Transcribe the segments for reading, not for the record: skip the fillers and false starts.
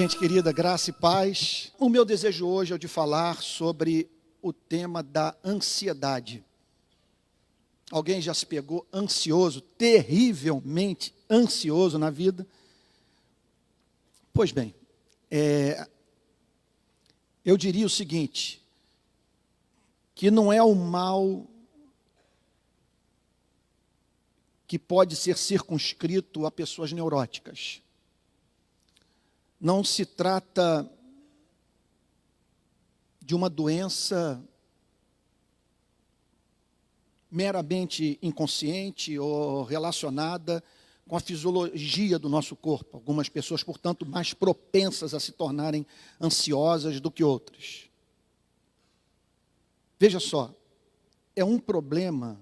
Gente querida, graça e paz. O meu desejo hoje é de falar sobre o tema da ansiedade. Alguém já se pegou ansioso, terrivelmente ansioso na vida? Pois bem, eu diria o seguinte, que não é o mal que pode ser circunscrito a pessoas neuróticas. Não se trata de uma doença meramente inconsciente ou relacionada com a fisiologia do nosso corpo. Algumas pessoas, portanto, mais propensas a se tornarem ansiosas do que outras. Veja só, é um problema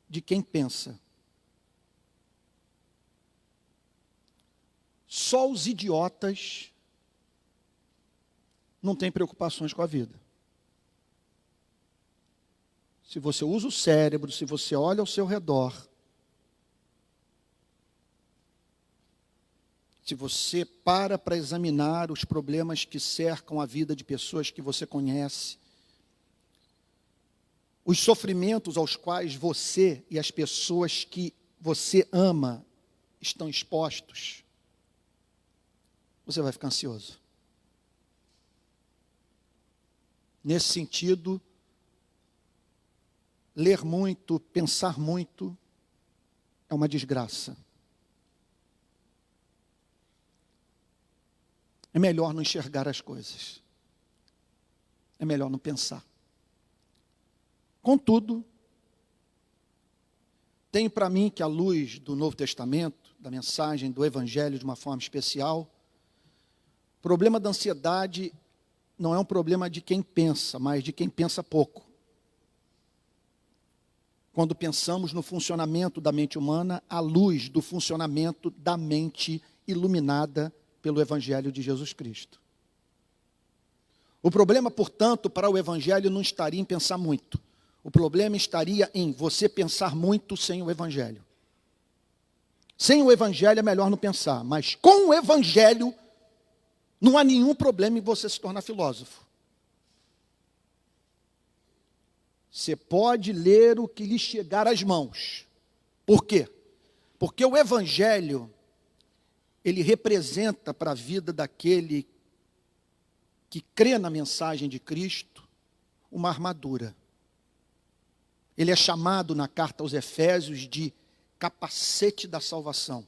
de quem pensa. Só os idiotas não têm preocupações com a vida. Se você usa o cérebro, se você olha ao seu redor, se você para examinar os problemas que cercam a vida de pessoas que você conhece, os sofrimentos aos quais você e as pessoas que você ama estão expostos, você vai ficar ansioso. Nesse sentido, ler muito, pensar muito, é uma desgraça. É melhor não enxergar as coisas. É melhor não pensar. Contudo, tenho para mim que à luz do Novo Testamento, da mensagem do Evangelho de uma forma especial, o problema da ansiedade não é um problema de quem pensa, mas de quem pensa pouco. Quando pensamos no funcionamento da mente humana, à luz do funcionamento da mente iluminada pelo Evangelho de Jesus Cristo. O problema, portanto, para o Evangelho não estaria em pensar muito. O problema estaria em você pensar muito sem o Evangelho. Sem o Evangelho é melhor não pensar, mas com o Evangelho não há nenhum problema em você se tornar filósofo. Você pode ler o que lhe chegar às mãos. Por quê? Porque o Evangelho, ele representa para a vida daquele que crê na mensagem de Cristo uma armadura. Ele é chamado na carta aos Efésios de capacete da salvação,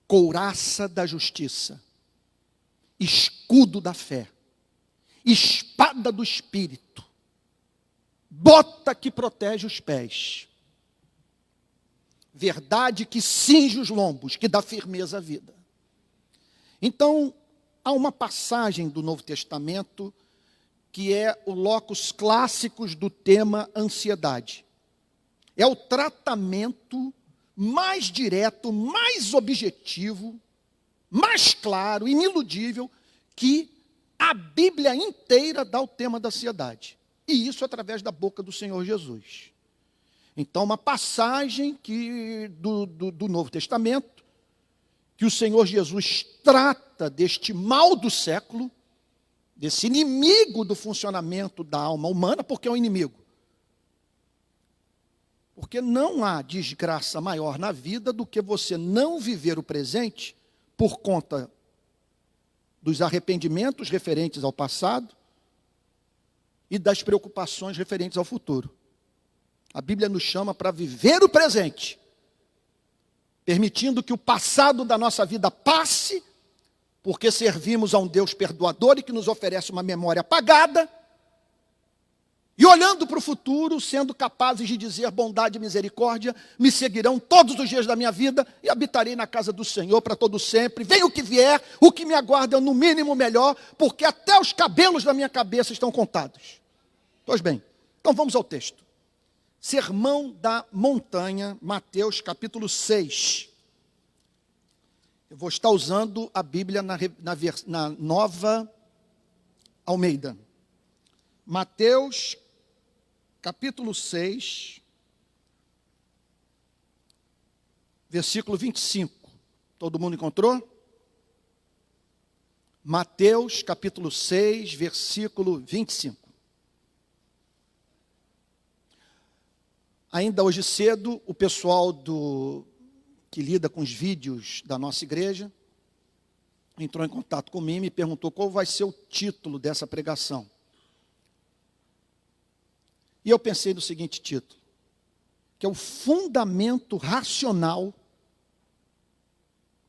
couraça da justiça, escudo da fé, espada do Espírito, bota que protege os pés, verdade que cinge os lombos, que dá firmeza à vida. Então, há uma passagem do Novo Testamento que é o locus clássicos do tema ansiedade. É o tratamento mais direto, mais objetivo, mais claro, iniludível, que a Bíblia inteira dá ao tema da ansiedade. E isso através da boca do Senhor Jesus. Então, uma passagem do Novo Testamento, que o Senhor Jesus trata deste mal do século, desse inimigo do funcionamento da alma humana, porque é um inimigo. Porque não há desgraça maior na vida do que você não viver o presente por conta dos arrependimentos referentes ao passado e das preocupações referentes ao futuro. A Bíblia nos chama para viver o presente, permitindo que o passado da nossa vida passe, porque servimos a um Deus perdoador e que nos oferece uma memória apagada, e olhando para o futuro, sendo capazes de dizer: bondade e misericórdia me seguirão todos os dias da minha vida, e habitarei na casa do Senhor para todo sempre. Venha o que vier, o que me aguarda é no mínimo melhor, porque até os cabelos da minha cabeça estão contados. Pois bem, então vamos ao texto. Sermão da Montanha, Mateus capítulo 6. Eu vou estar usando a Bíblia na Nova Almeida. Mateus capítulo 6, versículo 25. Todo mundo encontrou? Mateus capítulo 6, versículo 25. Ainda hoje cedo, o pessoal que lida com os vídeos da nossa igreja entrou em contato comigo e me perguntou qual vai ser o título dessa pregação. E eu pensei no seguinte título, que é o fundamento racional,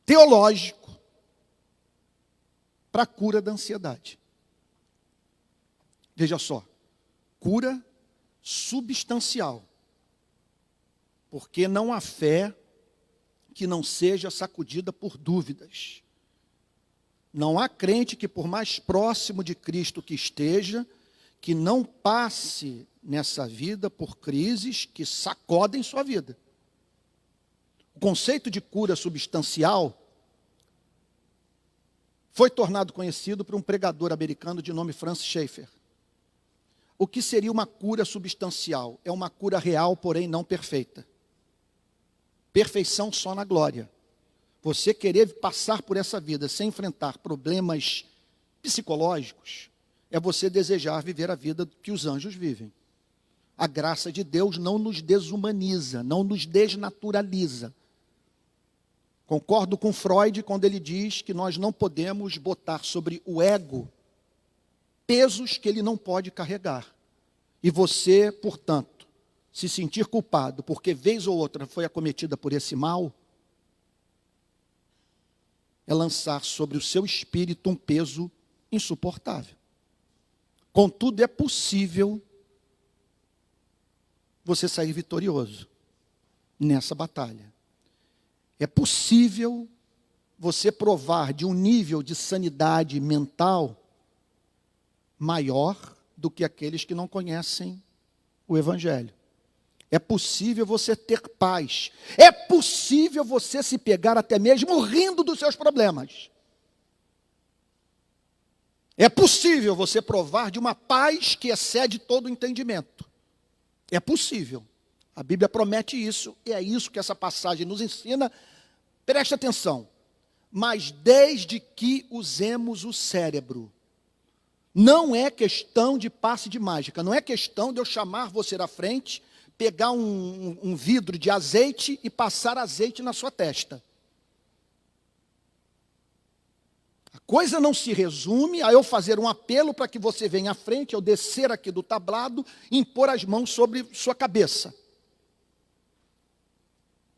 teológico, para a cura da ansiedade. Veja só, cura substancial, porque não há fé que não seja sacudida por dúvidas. Não há crente que, por mais próximo de Cristo que esteja, que não passe nessa vida por crises que sacodem sua vida. O conceito de cura substancial foi tornado conhecido por um pregador americano de nome Francis Schaeffer. O que seria uma cura substancial? É uma cura real, porém não perfeita. Perfeição só na glória. Você querer passar por essa vida sem enfrentar problemas psicológicos, é você desejar viver a vida que os anjos vivem. A graça de Deus não nos desumaniza, não nos desnaturaliza. Concordo com Freud quando ele diz que nós não podemos botar sobre o ego pesos que ele não pode carregar. E você, portanto, se sentir culpado porque vez ou outra foi acometida por esse mal, é lançar sobre o seu espírito um peso insuportável. Contudo, é possível você sair vitorioso nessa batalha. É possível você provar de um nível de sanidade mental maior do que aqueles que não conhecem o Evangelho. É possível você ter paz. É possível você se pegar até mesmo rindo dos seus problemas. É possível você provar de uma paz que excede todo o entendimento. É possível. A Bíblia promete isso, e é isso que essa passagem nos ensina. Preste atenção. Mas desde que usemos o cérebro, não é questão de passe de mágica, não é questão de eu chamar você à frente, pegar um vidro de azeite e passar azeite na sua testa. A coisa não se resume a eu fazer um apelo para que você venha à frente, eu descer aqui do tablado e impor as mãos sobre sua cabeça.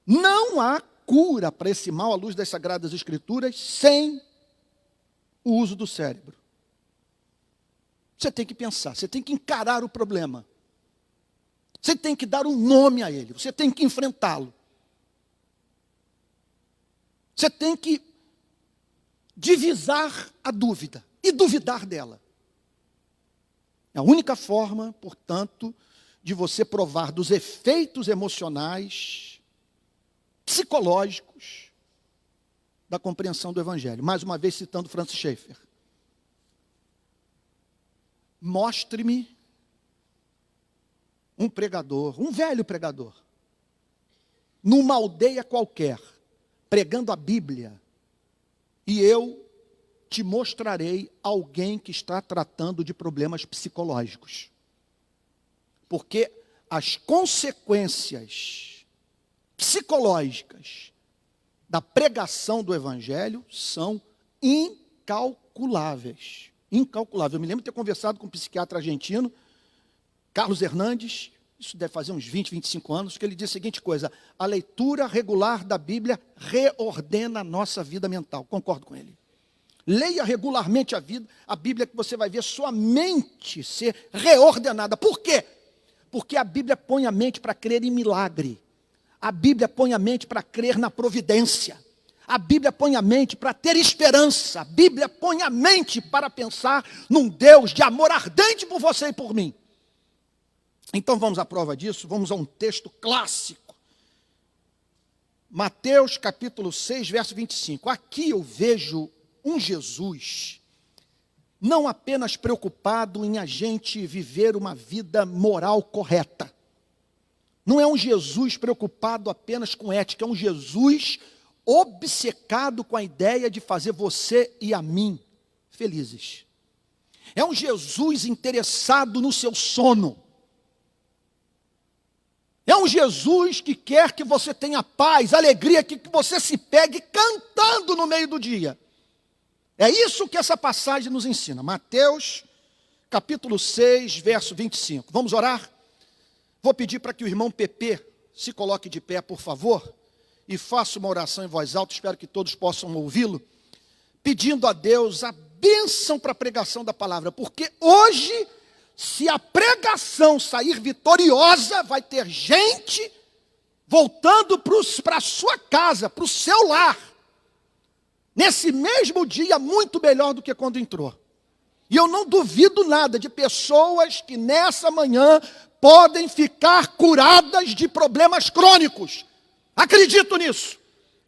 Não há cura para esse mal à luz das Sagradas Escrituras sem o uso do cérebro. Você tem que pensar, você tem que encarar o problema. Você tem que dar um nome a ele, você tem que enfrentá-lo. Você tem que divisar a dúvida e duvidar dela. É a única forma, portanto, de você provar dos efeitos emocionais, psicológicos, da compreensão do Evangelho. Mais uma vez citando Francis Schaeffer. Mostre-me um pregador, um velho pregador, numa aldeia qualquer, pregando a Bíblia, e eu te mostrarei alguém que está tratando de problemas psicológicos. Porque as consequências psicológicas da pregação do Evangelho são incalculáveis. Incalculáveis. Eu me lembro de ter conversado com um psiquiatra argentino, Carlos Hernandes, isso deve fazer uns 20, 25 anos, que ele disse a seguinte coisa: a leitura regular da Bíblia reordena a nossa vida mental. Concordo com ele. Leia regularmente a Bíblia, que você vai ver sua mente ser reordenada. Por quê? Porque a Bíblia põe a mente para crer em milagre. A Bíblia põe a mente para crer na providência. A Bíblia põe a mente para ter esperança. A Bíblia põe a mente para pensar num Deus de amor ardente por você e por mim. Então vamos à prova disso, vamos a um texto clássico. Mateus capítulo 6, verso 25. Aqui eu vejo um Jesus não apenas preocupado em a gente viver uma vida moral correta. Não é um Jesus preocupado apenas com ética, é um Jesus obcecado com a ideia de fazer você e a mim felizes. É um Jesus interessado no seu sono. É um Jesus que quer que você tenha paz, alegria, que você se pegue cantando no meio do dia. É isso que essa passagem nos ensina. Mateus, capítulo 6, verso 25. Vamos orar? Vou pedir para que o irmão Pepe se coloque de pé, por favor, e faça uma oração em voz alta, espero que todos possam ouvi-lo, pedindo a Deus a bênção para a pregação da palavra, porque hoje, se a pregação sair vitoriosa, vai ter gente voltando para a sua casa, para o seu lar, nesse mesmo dia, muito melhor do que quando entrou. E eu não duvido nada de pessoas que nessa manhã podem ficar curadas de problemas crônicos. Acredito nisso.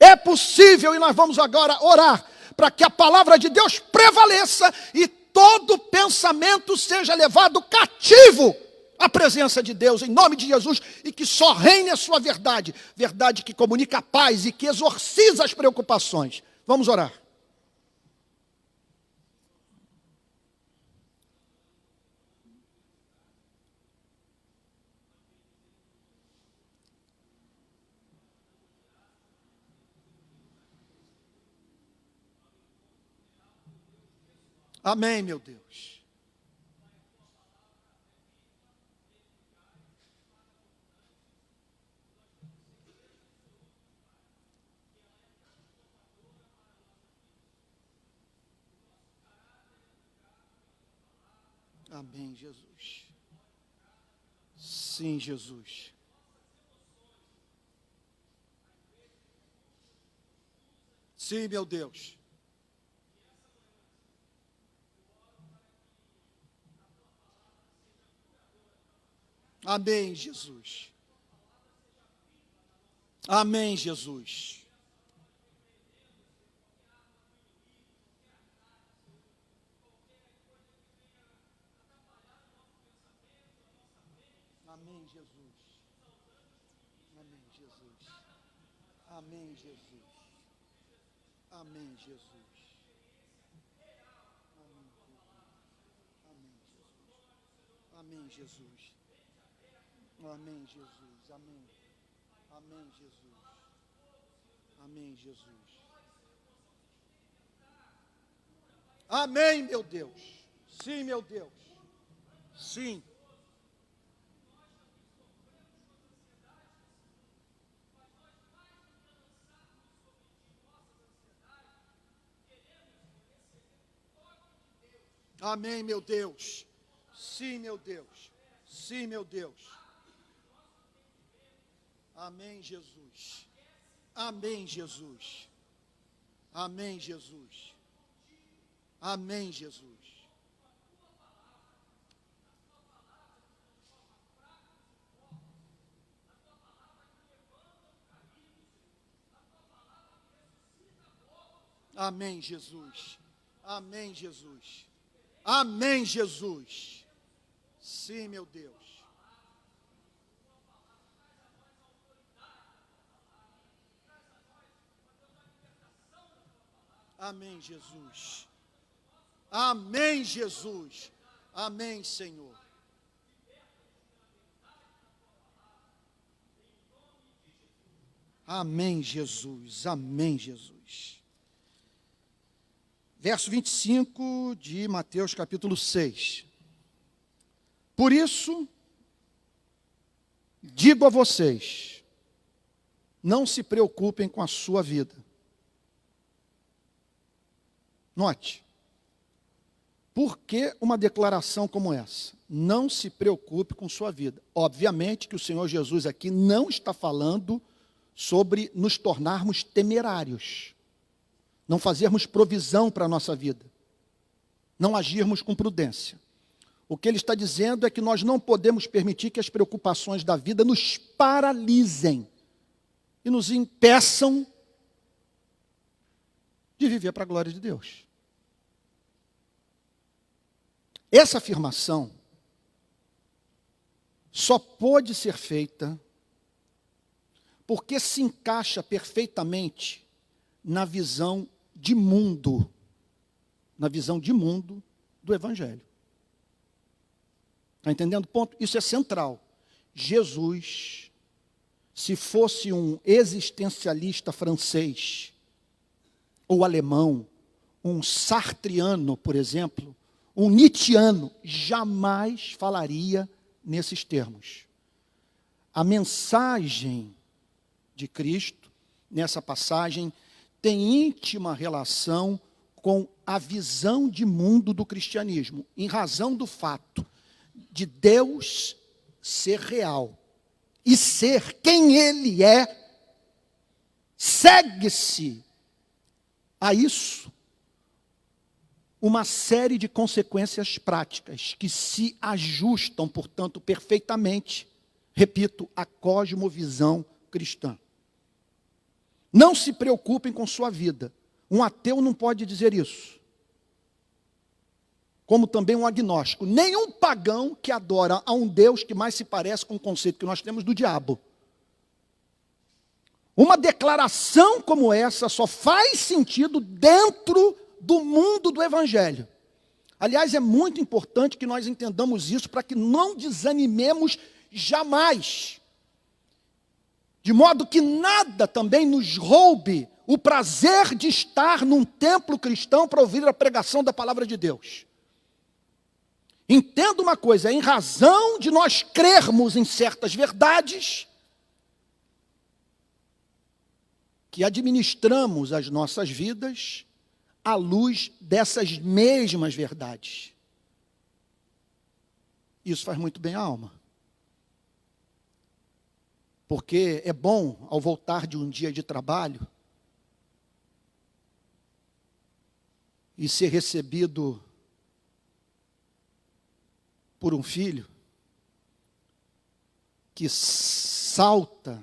É possível e nós vamos agora orar para que a palavra de Deus prevaleça e todo pensamento seja levado cativo à presença de Deus, em nome de Jesus, e que só reine a sua verdade, verdade que comunica a paz e que exorciza as preocupações. Vamos orar. Amém, meu Deus. Amém, Jesus. Sim, Jesus. Sim, meu Deus. Amém, Jesus. Amém, Jesus. Amém, Jesus. Amém, Jesus. Amém, Jesus. Amém, Jesus. Amém, Jesus. Amém, Jesus. Amém. Amém, Jesus. Amém, Jesus. Amém, meu Deus. Sim, meu Deus. Sim. Amém, meu Deus. Sim, meu Deus. Sim, meu Deus. Amém, Jesus. Amém, Jesus. Amém, Jesus. Amém, Jesus. Amém, Jesus. Amém, Jesus. Amém, Jesus. Sim, meu Deus. Amém, Jesus. Amém, Jesus. Amém, Senhor. Amém, Jesus. Amém, Jesus. Verso 25 de Mateus capítulo 6. Por isso, digo a vocês, não se preocupem com a sua vida. Note, por que uma declaração como essa? Não se preocupe com sua vida. Obviamente que o Senhor Jesus aqui não está falando sobre nos tornarmos temerários, não fazermos provisão para a nossa vida, não agirmos com prudência. O que ele está dizendo é que nós não podemos permitir que as preocupações da vida nos paralisem e nos impeçam de viver para a glória de Deus. Essa afirmação só pode ser feita porque se encaixa perfeitamente na visão de mundo na visão de mundo do Evangelho. Está entendendo o ponto? Isso é central. Jesus, se fosse um existencialista francês, ou alemão, um sartriano, por exemplo, um nietzschiano, jamais falaria nesses termos. A mensagem de Cristo, nessa passagem, tem íntima relação com a visão de mundo do cristianismo, em razão do fato de Deus ser real e ser quem Ele é. Segue-se a isso uma série de consequências práticas que se ajustam, portanto, perfeitamente, repito, à cosmovisão cristã. Não se preocupem com sua vida. Um ateu não pode dizer isso. Como também um agnóstico. Nenhum pagão que adora a um Deus que mais se parece com o conceito que nós temos do diabo. Uma declaração como essa só faz sentido dentro do mundo do Evangelho. Aliás, é muito importante que nós entendamos isso para que não desanimemos jamais. De modo que nada também nos roube o prazer de estar num templo cristão para ouvir a pregação da palavra de Deus. Entenda uma coisa, em razão de nós crermos em certas verdades, que administramos as nossas vidas à luz dessas mesmas verdades. Isso faz muito bem à alma. Porque é bom, ao voltar de um dia de trabalho, e ser recebido por um filho que salta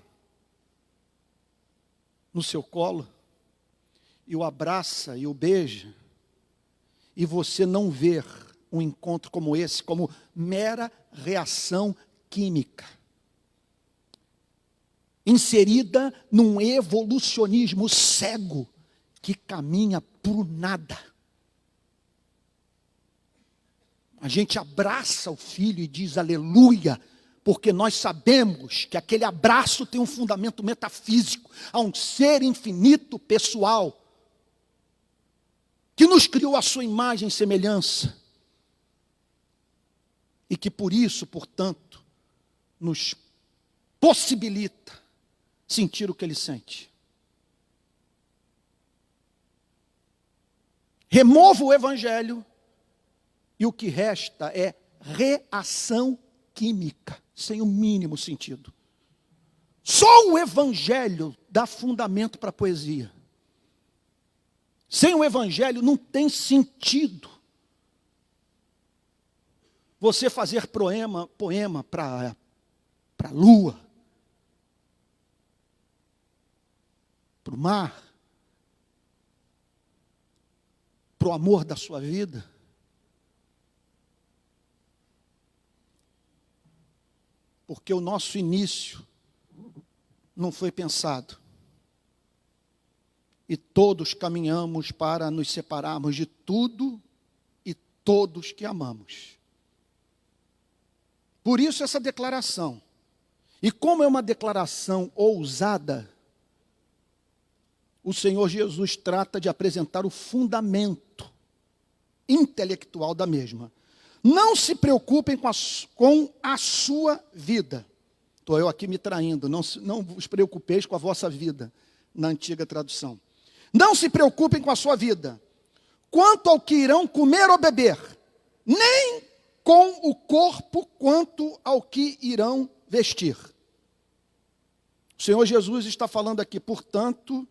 no seu colo e o abraça e o beija, e você não ver um encontro como esse como mera reação química, inserida num evolucionismo cego que caminha por nada. A gente abraça o filho e diz aleluia, porque nós sabemos que aquele abraço tem um fundamento metafísico, há um ser infinito pessoal, que nos criou a sua imagem e semelhança, e que por isso, portanto, nos possibilita sentir o que ele sente. Remova o Evangelho e o que resta é reação química, sem o mínimo sentido. Só o Evangelho dá fundamento para a poesia. Sem o Evangelho não tem sentido você fazer poema para a lua, para o mar, para o amor da sua vida. Porque o nosso início não foi pensado. E todos caminhamos para nos separarmos de tudo e todos que amamos. Por isso essa declaração. E como é uma declaração ousada, o Senhor Jesus trata de apresentar o fundamento intelectual da mesma. Não se preocupem com a sua vida. Estou eu aqui me traindo. Não vos preocupeis com a vossa vida, na antiga tradução. Não se preocupem com a sua vida, quanto ao que irão comer ou beber, nem com o corpo quanto ao que irão vestir. O Senhor Jesus está falando aqui, portanto,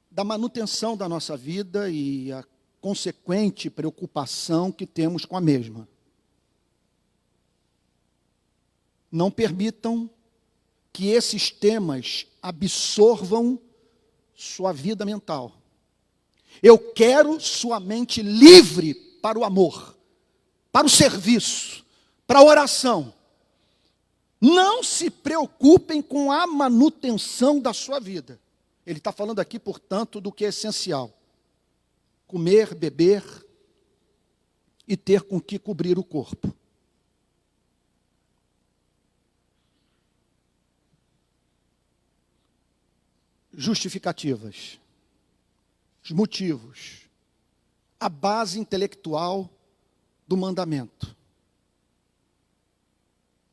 da manutenção da nossa vida e a consequente preocupação que temos com a mesma. Não permitam que esses temas absorvam sua vida mental. Eu quero sua mente livre para o amor, para o serviço, para a oração. Não se preocupem com a manutenção da sua vida. Ele está falando aqui, portanto, do que é essencial: comer, beber e ter com que cobrir o corpo. Justificativas, os motivos, a base intelectual do mandamento.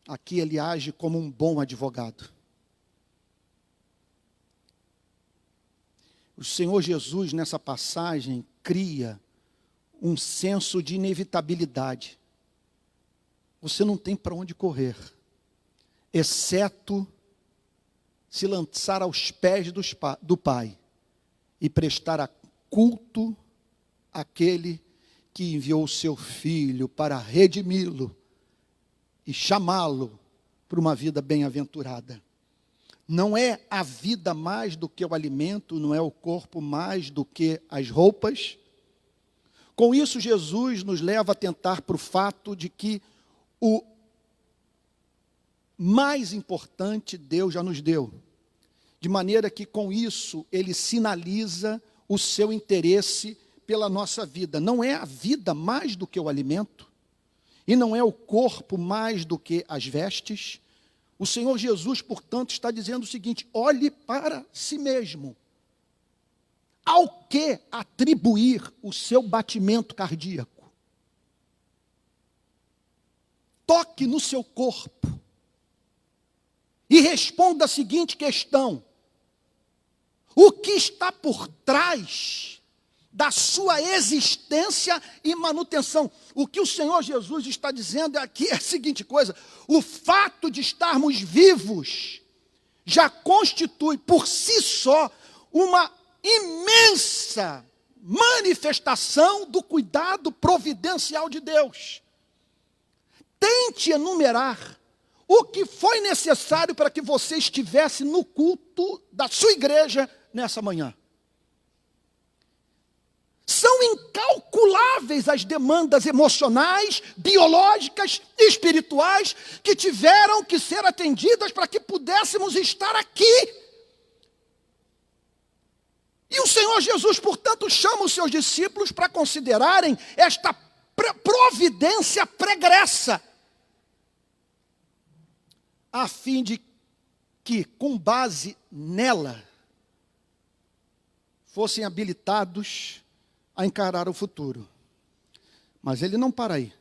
Aqui ele age como um bom advogado. O Senhor Jesus, nessa passagem, cria um senso de inevitabilidade. Você não tem para onde correr, exceto se lançar aos pés do Pai e prestar culto àquele que enviou o seu Filho para redimi-lo e chamá-lo para uma vida bem-aventurada. Não é a vida mais do que o alimento, não é o corpo mais do que as roupas. Com isso, Jesus nos leva a atentar para o fato de que o mais importante Deus já nos deu. De maneira que com isso ele sinaliza o seu interesse pela nossa vida. Não é a vida mais do que o alimento, e não é o corpo mais do que as vestes. O Senhor Jesus, portanto, está dizendo o seguinte: olhe para si mesmo. Ao que atribuir o seu batimento cardíaco? Toque no seu corpo e responda a seguinte questão: o que está por trás da sua existência e manutenção? O que o Senhor Jesus está dizendo aqui é a seguinte coisa: o fato de estarmos vivos já constitui por si só uma imensa manifestação do cuidado providencial de Deus. Tente enumerar o que foi necessário para que você estivesse no culto da sua igreja nessa manhã. São incalculáveis as demandas emocionais, biológicas, espirituais que tiveram que ser atendidas para que pudéssemos estar aqui. E o Senhor Jesus, portanto, chama os seus discípulos para considerarem esta providência pregressa, a fim de que, com base nela, fossem habilitados a encarar o futuro. Mas ele não para aí.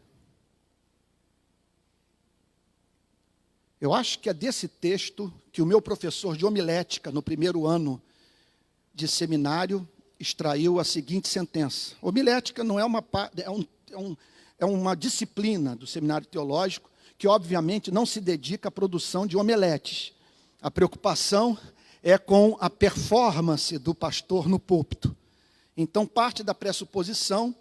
Eu acho que é desse texto que o meu professor de homilética, no primeiro ano de seminário, extraiu a seguinte sentença. Homilética não é uma disciplina do seminário teológico que, obviamente, não se dedica à produção de omeletes. A preocupação é com a performance do pastor no púlpito. Então, parte da pressuposição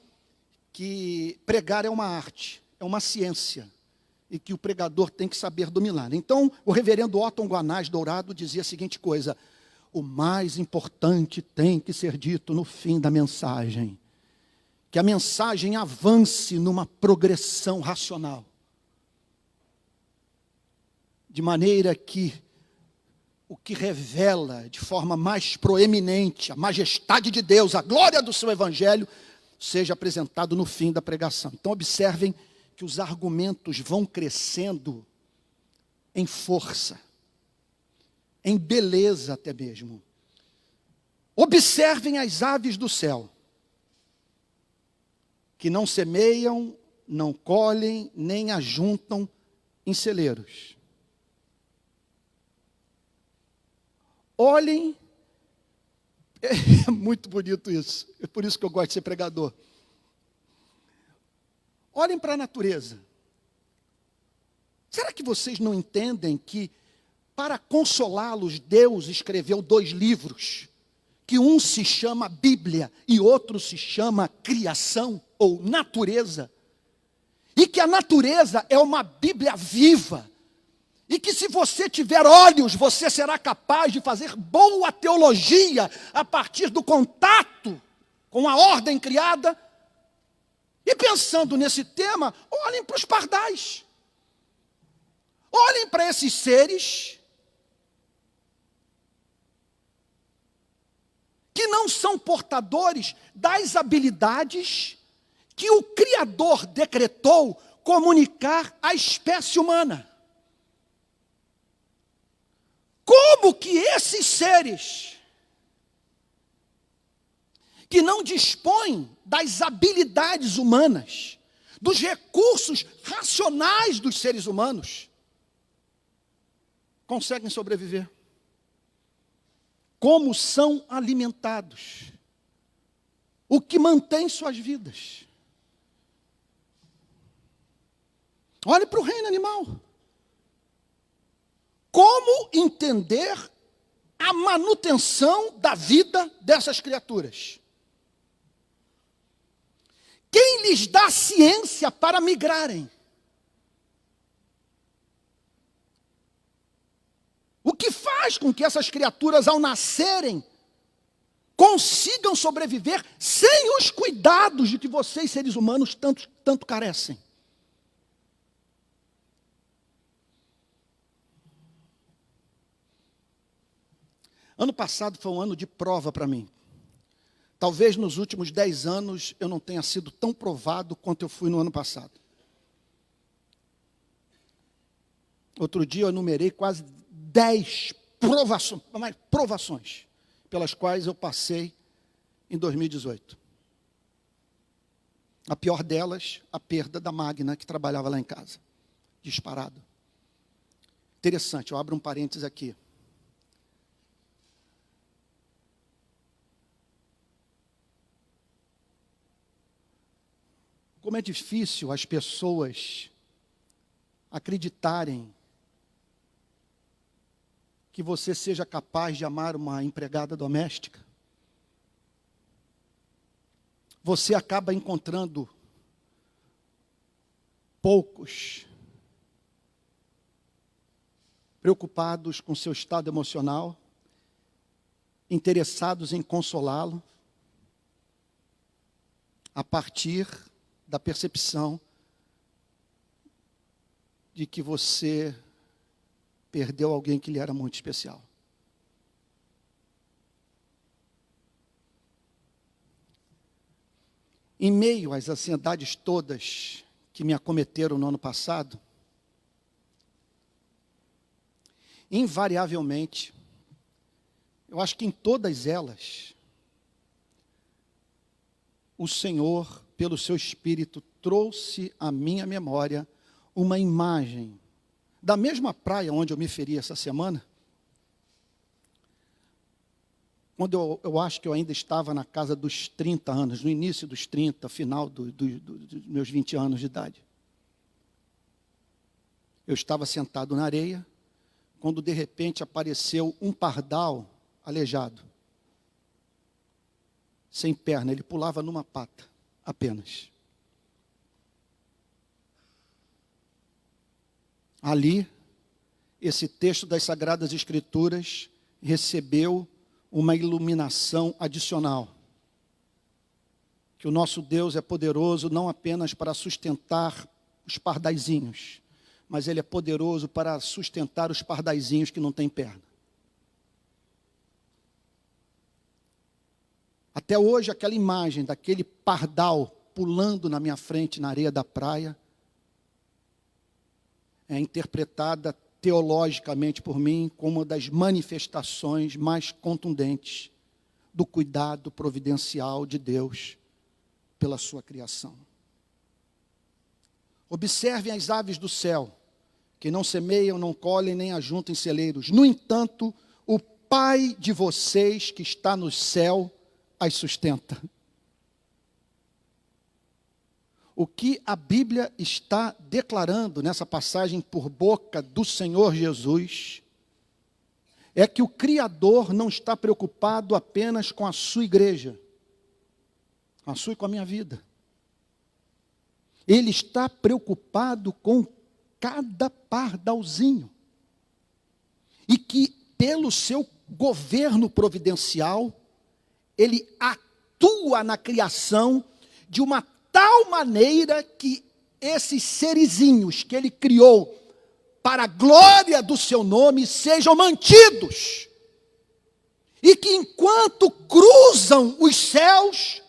que pregar é uma arte, é uma ciência, e que o pregador tem que saber dominar. Então, o reverendo Otton Guanais Dourado dizia a seguinte coisa: o mais importante tem que ser dito no fim da mensagem, que a mensagem avance numa progressão racional, de maneira que o que revela de forma mais proeminente a majestade de Deus, a glória do seu evangelho, seja apresentado no fim da pregação. Então observem que os argumentos vão crescendo em força, em beleza até mesmo. Observem as aves do céu, que não semeiam, não colhem, nem ajuntam em celeiros. Olhem, é muito bonito isso, é por isso que eu gosto de ser pregador. Olhem para a natureza. Será que vocês não entendem que, para consolá-los, Deus escreveu 2 livros, que um se chama Bíblia e outro se chama Criação ou Natureza, e que a natureza é uma Bíblia viva, e que se você tiver olhos, você será capaz de fazer boa teologia a partir do contato com a ordem criada. E pensando nesse tema, olhem para os pardais. Olhem para esses seres que não são portadores das habilidades que o Criador decretou comunicar à espécie humana. Como que esses seres que não dispõem das habilidades humanas, dos recursos racionais dos seres humanos, conseguem sobreviver? Como são alimentados? O que mantém suas vidas? Olhe para o reino animal. Como entender a manutenção da vida dessas criaturas? Quem lhes dá ciência para migrarem? O que faz com que essas criaturas, ao nascerem, consigam sobreviver sem os cuidados de que vocês, seres humanos, tanto carecem? Ano passado foi um ano de prova para mim. Talvez nos últimos 10 anos eu não tenha sido tão provado quanto eu fui no ano passado. Outro dia eu enumerei quase 10 provações pelas quais eu passei em 2018. A pior delas, a perda da Magna, que trabalhava lá em casa. Disparado. Interessante, eu abro um parênteses aqui. Como é difícil as pessoas acreditarem que você seja capaz de amar uma empregada doméstica. Você acaba encontrando poucos preocupados com seu estado emocional, interessados em consolá-lo, a partir da percepção de que você perdeu alguém que lhe era muito especial. Em meio às ansiedades todas que me acometeram no ano passado, invariavelmente, eu acho que em todas elas, o Senhor, pelo seu Espírito, trouxe à minha memória uma imagem da mesma praia onde eu me feri essa semana, quando eu acho que eu ainda estava na casa dos 30 anos, no início dos 30, final dos meus 20 anos de idade. Eu estava sentado na areia, quando de repente apareceu um pardal aleijado, sem perna, ele pulava numa pata apenas. Ali, esse texto das Sagradas Escrituras recebeu uma iluminação adicional. Que o nosso Deus é poderoso não apenas para sustentar os pardaizinhos, mas Ele é poderoso para sustentar os pardaizinhos que não têm perna. Até hoje, aquela imagem daquele pardal pulando na minha frente na areia da praia é interpretada teologicamente por mim como uma das manifestações mais contundentes do cuidado providencial de Deus pela sua criação. Observem as aves do céu, que não semeiam, não colhem, nem ajuntam em celeiros. No entanto, o Pai de vocês que está no céu as sustenta. O que a Bíblia está declarando nessa passagem por boca do Senhor Jesus é que o Criador não está preocupado apenas com a sua igreja, com a sua e com a minha vida. Ele está preocupado com cada pardalzinho. E que, pelo seu governo providencial, Ele atua na criação de uma tal maneira que esses serizinhos que Ele criou para a glória do seu nome sejam mantidos. e que enquanto cruzam os céus,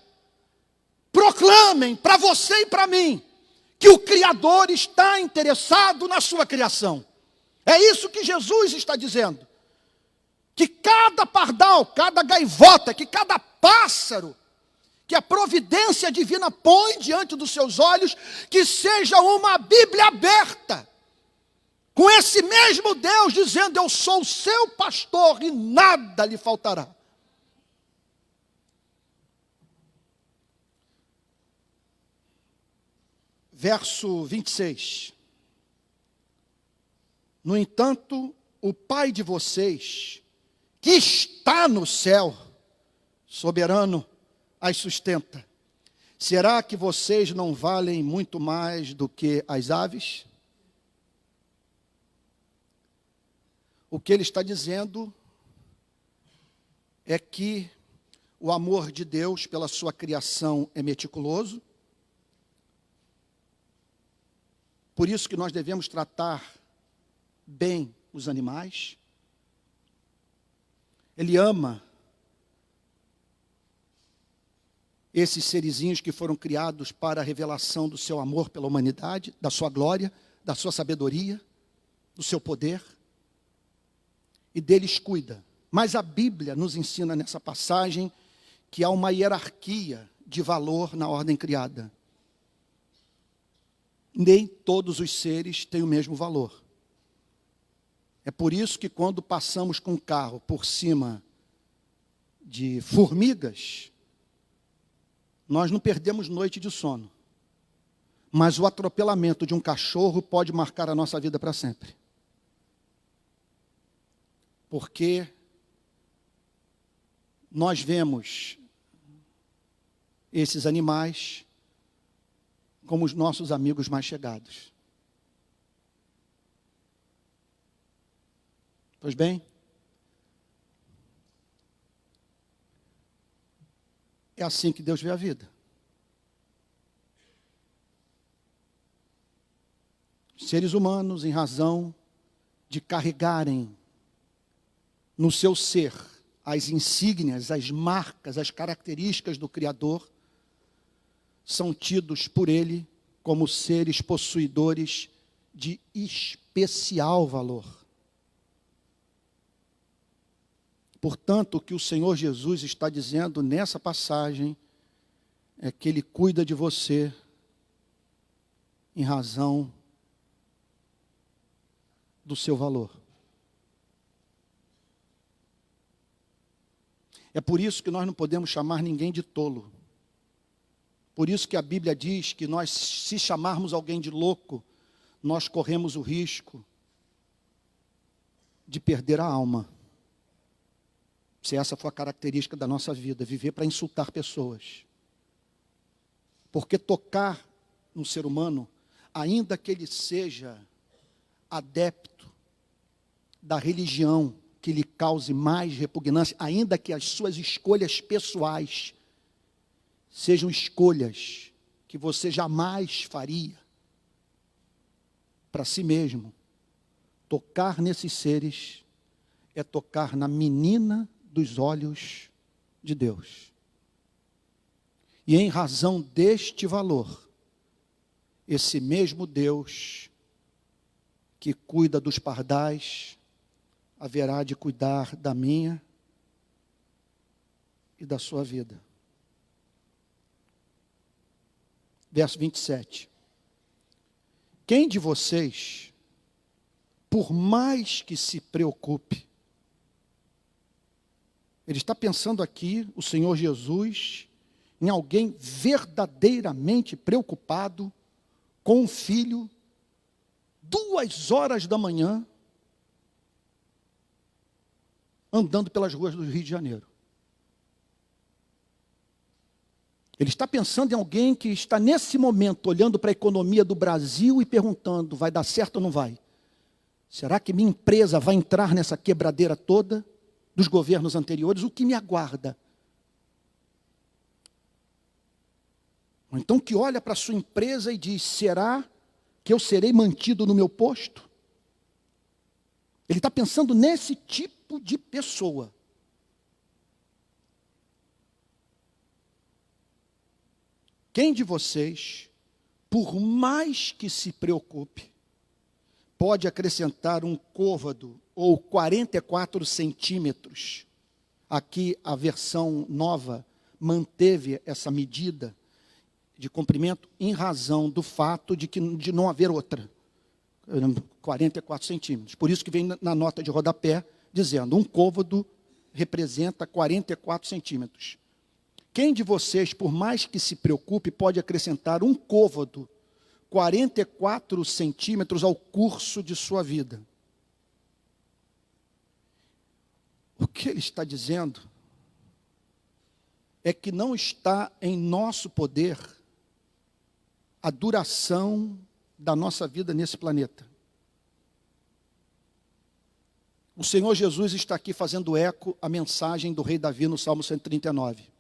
proclamem para você e para mim que o Criador está interessado na sua criação. É isso que Jesus está dizendo. Que cada pardal, cada gaivota, que cada pássaro, que a providência divina põe diante dos seus olhos, que seja uma Bíblia aberta, com esse mesmo Deus dizendo: eu sou o seu pastor e nada lhe faltará. Verso 26. No entanto, o Pai de vocês, que está no céu, soberano, as sustenta. Será que vocês não valem muito mais do que as aves? O que ele está dizendo é que o amor de Deus pela sua criação é meticuloso. Por isso que nós devemos tratar bem os animais. Ele ama esses serizinhos que foram criados para a revelação do seu amor pela humanidade, da sua glória, da sua sabedoria, do seu poder. E deles cuida. Mas a Bíblia nos ensina nessa passagem que há uma hierarquia de valor na ordem criada. Nem todos os seres têm o mesmo valor. É por isso que quando passamos com o carro por cima de formigas, nós não perdemos noite de sono. Mas o atropelamento de um cachorro pode marcar a nossa vida para sempre. Porque nós vemos esses animais como os nossos amigos mais chegados. Pois bem, é assim que Deus vê a vida. Os seres humanos, em razão de carregarem no seu ser as insígnias, as marcas, as características do Criador, são tidos por Ele como seres possuidores de especial valor. Portanto, o que o Senhor Jesus está dizendo nessa passagem é que Ele cuida de você em razão do seu valor. É por isso que nós não podemos chamar ninguém de tolo. Por isso que a Bíblia diz que nós, se chamarmos alguém de louco, nós corremos o risco de perder a alma. Se essa for a característica da nossa vida, viver para insultar pessoas. Porque tocar no ser humano, ainda que ele seja adepto da religião que lhe cause mais repugnância, ainda que as suas escolhas pessoais sejam escolhas que você jamais faria para si mesmo, tocar nesses seres é tocar na menina dos olhos de Deus. E em razão deste valor, esse mesmo Deus que cuida dos pardais, haverá de cuidar da minha e da sua vida. Verso 27. Quem de vocês, por mais que se preocupe, ele está pensando aqui, o Senhor Jesus, em alguém verdadeiramente preocupado com um filho, 2h da manhã, andando pelas ruas do Rio de Janeiro. Ele está pensando em alguém que está nesse momento olhando para a economia do Brasil e perguntando, vai dar certo ou não vai? Será que minha empresa vai entrar nessa quebradeira toda dos governos anteriores? O que me aguarda? Ou então que olha para a sua empresa e diz, será que eu serei mantido no meu posto? Ele está pensando nesse tipo de pessoa. Quem de vocês, por mais que se preocupe, pode acrescentar um côvado ou 44 centímetros? Aqui a versão nova manteve essa medida de comprimento em razão do fato de não haver outra. 44 centímetros. Por isso que vem na nota de rodapé dizendo, um côvado representa 44 centímetros. Quem de vocês, por mais que se preocupe, pode acrescentar um côvado, 44 centímetros ao curso de sua vida? O que ele está dizendo é que não está em nosso poder a duração da nossa vida nesse planeta. O Senhor Jesus está aqui fazendo eco à mensagem do rei Davi no Salmo 139.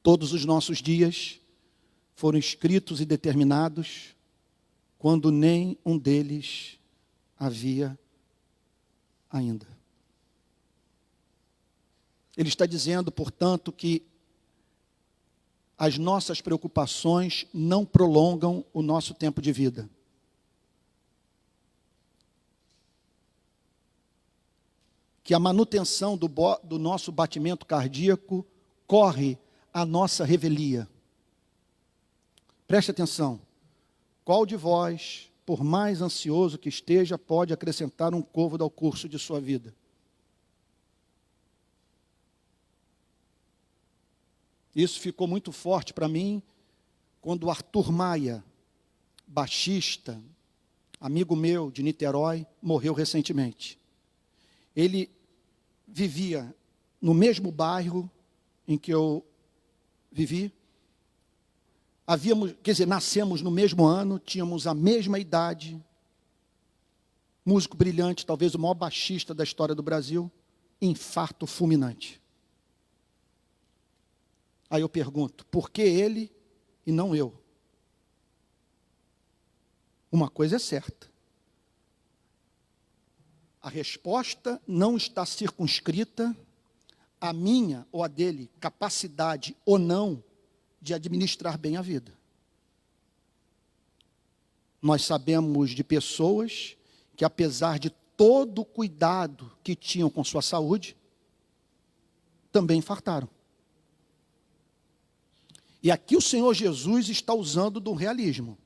Todos os nossos dias foram escritos e determinados quando nem um deles havia ainda. Ele está dizendo, portanto, que as nossas preocupações não prolongam o nosso tempo de vida. Que a manutenção do nosso batimento cardíaco corre a nossa revelia. Preste atenção. Qual de vós, por mais ansioso que esteja, pode acrescentar um côvado ao curso de sua vida? Isso ficou muito forte para mim quando o Arthur Maia, baixista, amigo meu de Niterói, morreu recentemente. Ele vivia no mesmo bairro em que eu vivi. Nascemos no mesmo ano, tínhamos a mesma idade. Músico brilhante, talvez o maior baixista da história do Brasil. Infarto fulminante. Aí eu pergunto, por que ele e não eu? Uma coisa é certa. A resposta não está circunscrita à minha ou à dele, capacidade ou não de administrar bem a vida. Nós sabemos de pessoas que, apesar de todo o cuidado que tinham com sua saúde, também infartaram. E aqui o Senhor Jesus está usando do realismo.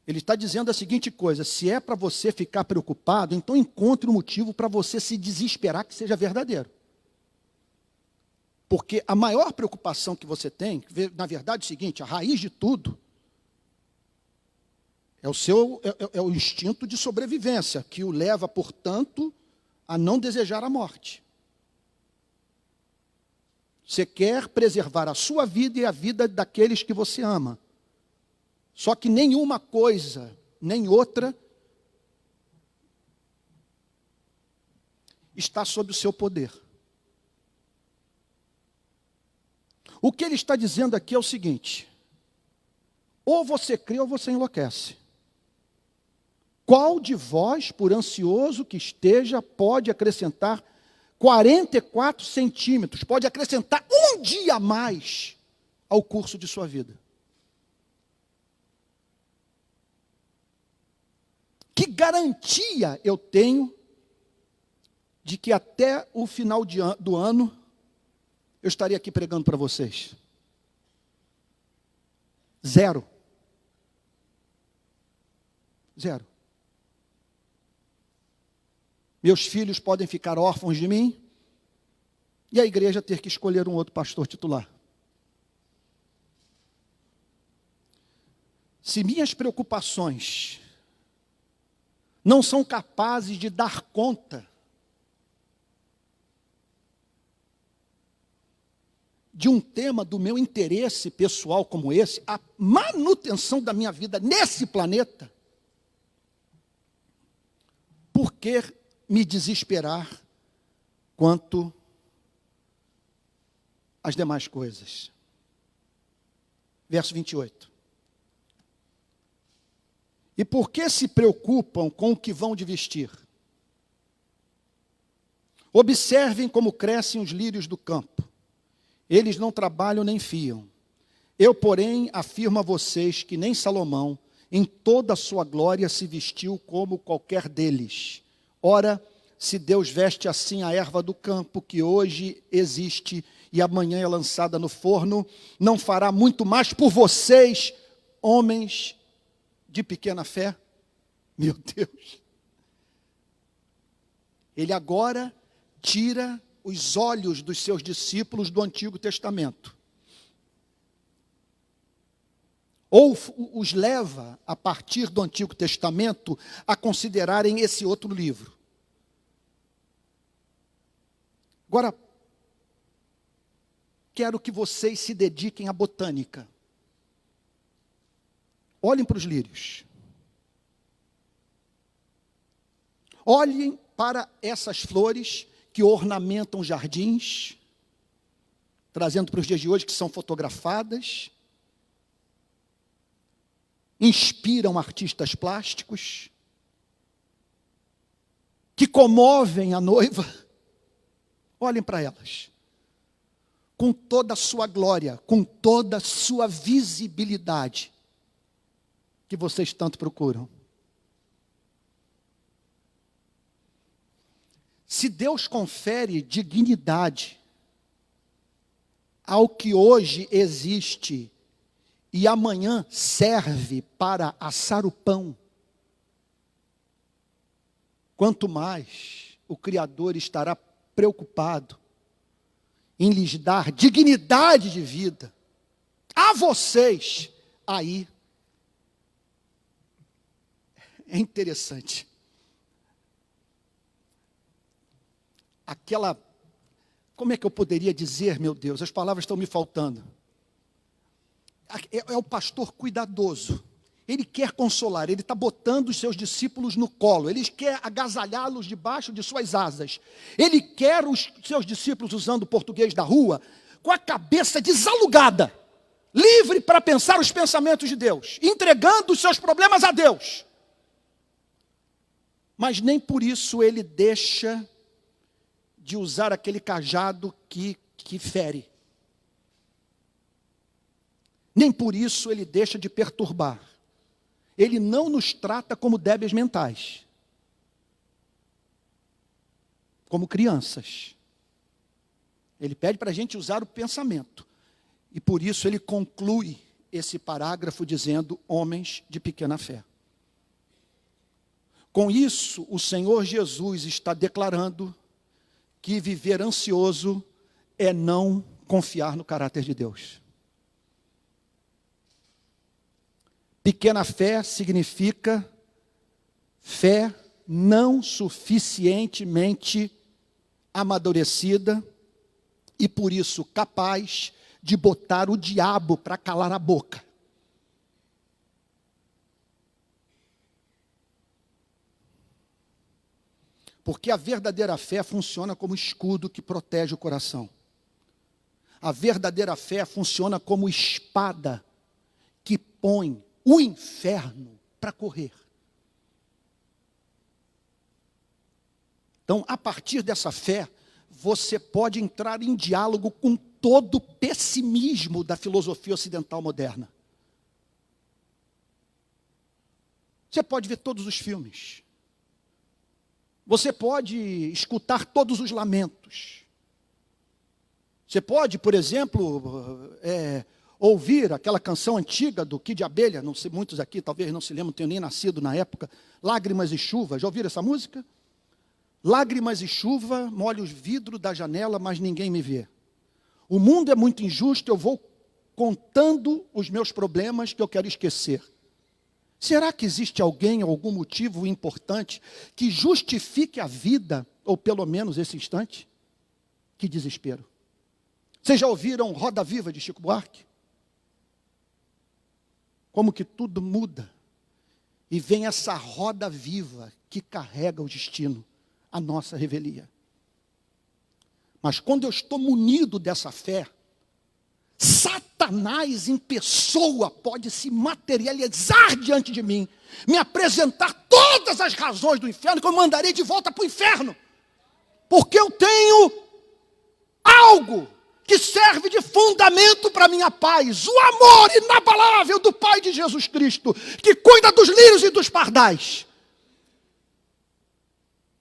Ele está dizendo a seguinte coisa, se é para você ficar preocupado, então encontre um motivo para você se desesperar que seja verdadeiro. Porque a maior preocupação que você tem, na verdade é o seguinte, a raiz de tudo, é o instinto de sobrevivência, que o leva, portanto, a não desejar a morte. Você quer preservar a sua vida e a vida daqueles que você ama. Só que nenhuma coisa, nem outra, está sob o seu poder. O que ele está dizendo aqui é o seguinte, ou você crê ou você enlouquece. Qual de vós, por ansioso que esteja, pode acrescentar 44 centímetros, pode acrescentar um dia a mais ao curso de sua vida? Que garantia eu tenho de que até o final do ano eu estaria aqui pregando para vocês? Zero. Zero. Meus filhos podem ficar órfãos de mim e a igreja ter que escolher um outro pastor titular. Se minhas preocupações não são capazes de dar conta de um tema do meu interesse pessoal como esse, a manutenção da minha vida nesse planeta, por que me desesperar quanto às demais coisas? Verso 28. E por que se preocupam com o que vão de vestir? Observem como crescem os lírios do campo. Eles não trabalham nem fiam. Eu, porém, afirmo a vocês que nem Salomão, em toda a sua glória, se vestiu como qualquer deles. Ora, se Deus veste assim a erva do campo, que hoje existe e amanhã é lançada no forno, não fará muito mais por vocês, homens de pequena fé? Meu Deus! Ele agora tira os olhos dos seus discípulos do Antigo Testamento. Ou os leva, a partir do Antigo Testamento, a considerarem esse outro livro. Agora, quero que vocês se dediquem à botânica. Olhem para os lírios. Olhem para essas flores que ornamentam jardins, trazendo para os dias de hoje, que são fotografadas, inspiram artistas plásticos, que comovem a noiva. Olhem para elas, com toda a sua glória, com toda a sua visibilidade, que vocês tanto procuram. Se Deus confere dignidade ao que hoje existe e amanhã serve para assar o pão, quanto mais o Criador estará preocupado em lhes dar dignidade de vida a vocês. Aí é interessante. Como é que eu poderia dizer, meu Deus, as palavras estão me faltando. É o pastor cuidadoso. Ele quer consolar, ele está botando os seus discípulos no colo, ele quer agasalhá-los debaixo de suas asas. Ele quer os seus discípulos, usando o português da rua, com a cabeça desalugada, livre para pensar os pensamentos de Deus, entregando os seus problemas a Deus. Mas nem por isso ele deixa de usar aquele cajado que fere. Nem por isso ele deixa de perturbar. Ele não nos trata como débeis mentais, como crianças. Ele pede para a gente usar o pensamento. E por isso ele conclui esse parágrafo dizendo: homens de pequena fé. Com isso, o Senhor Jesus está declarando que viver ansioso é não confiar no caráter de Deus. Pequena fé significa fé não suficientemente amadurecida e, por isso, capaz de botar o diabo para calar a boca. Porque a verdadeira fé funciona como escudo que protege o coração. A verdadeira fé funciona como espada que põe o inferno para correr. Então, a partir dessa fé, você pode entrar em diálogo com todo o pessimismo da filosofia ocidental moderna. Você pode ver todos os filmes. Você pode escutar todos os lamentos. Você pode, por exemplo, ouvir aquela canção antiga do Kid Abelha, não sei, muitos aqui talvez não se lembram, não tenham nem nascido na época, Lágrimas e Chuva. Já ouviram essa música? Lágrimas e chuva, molho os vidros da janela, mas ninguém me vê. O mundo é muito injusto, eu vou contando os meus problemas que eu quero esquecer. Será que existe alguém, algum motivo importante que justifique a vida, ou pelo menos esse instante? Que desespero. Vocês já ouviram Roda Viva de Chico Buarque? Como que tudo muda. E vem essa roda viva que carrega o destino, a nossa revelia. Mas quando eu estou munido dessa fé, Satanás em pessoa pode se materializar diante de mim, me apresentar todas as razões do inferno, que eu mandarei de volta para o inferno, porque eu tenho algo que serve de fundamento para a minha paz, o amor inabalável do Pai de Jesus Cristo, que cuida dos lírios e dos pardais.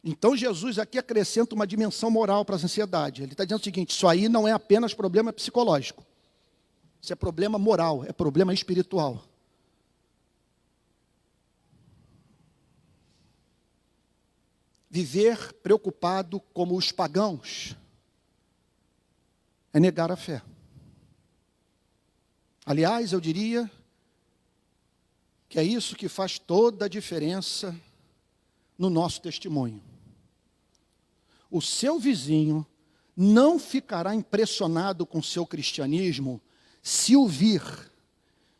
Então Jesus aqui acrescenta uma dimensão moral para a ansiedade. Ele está dizendo o seguinte: isso aí não é apenas problema psicológico. Isso é problema moral, é problema espiritual. Viver preocupado como os pagãos é negar a fé. Aliás, eu diria que é isso que faz toda a diferença no nosso testemunho. O seu vizinho não ficará impressionado com o seu cristianismo se o vir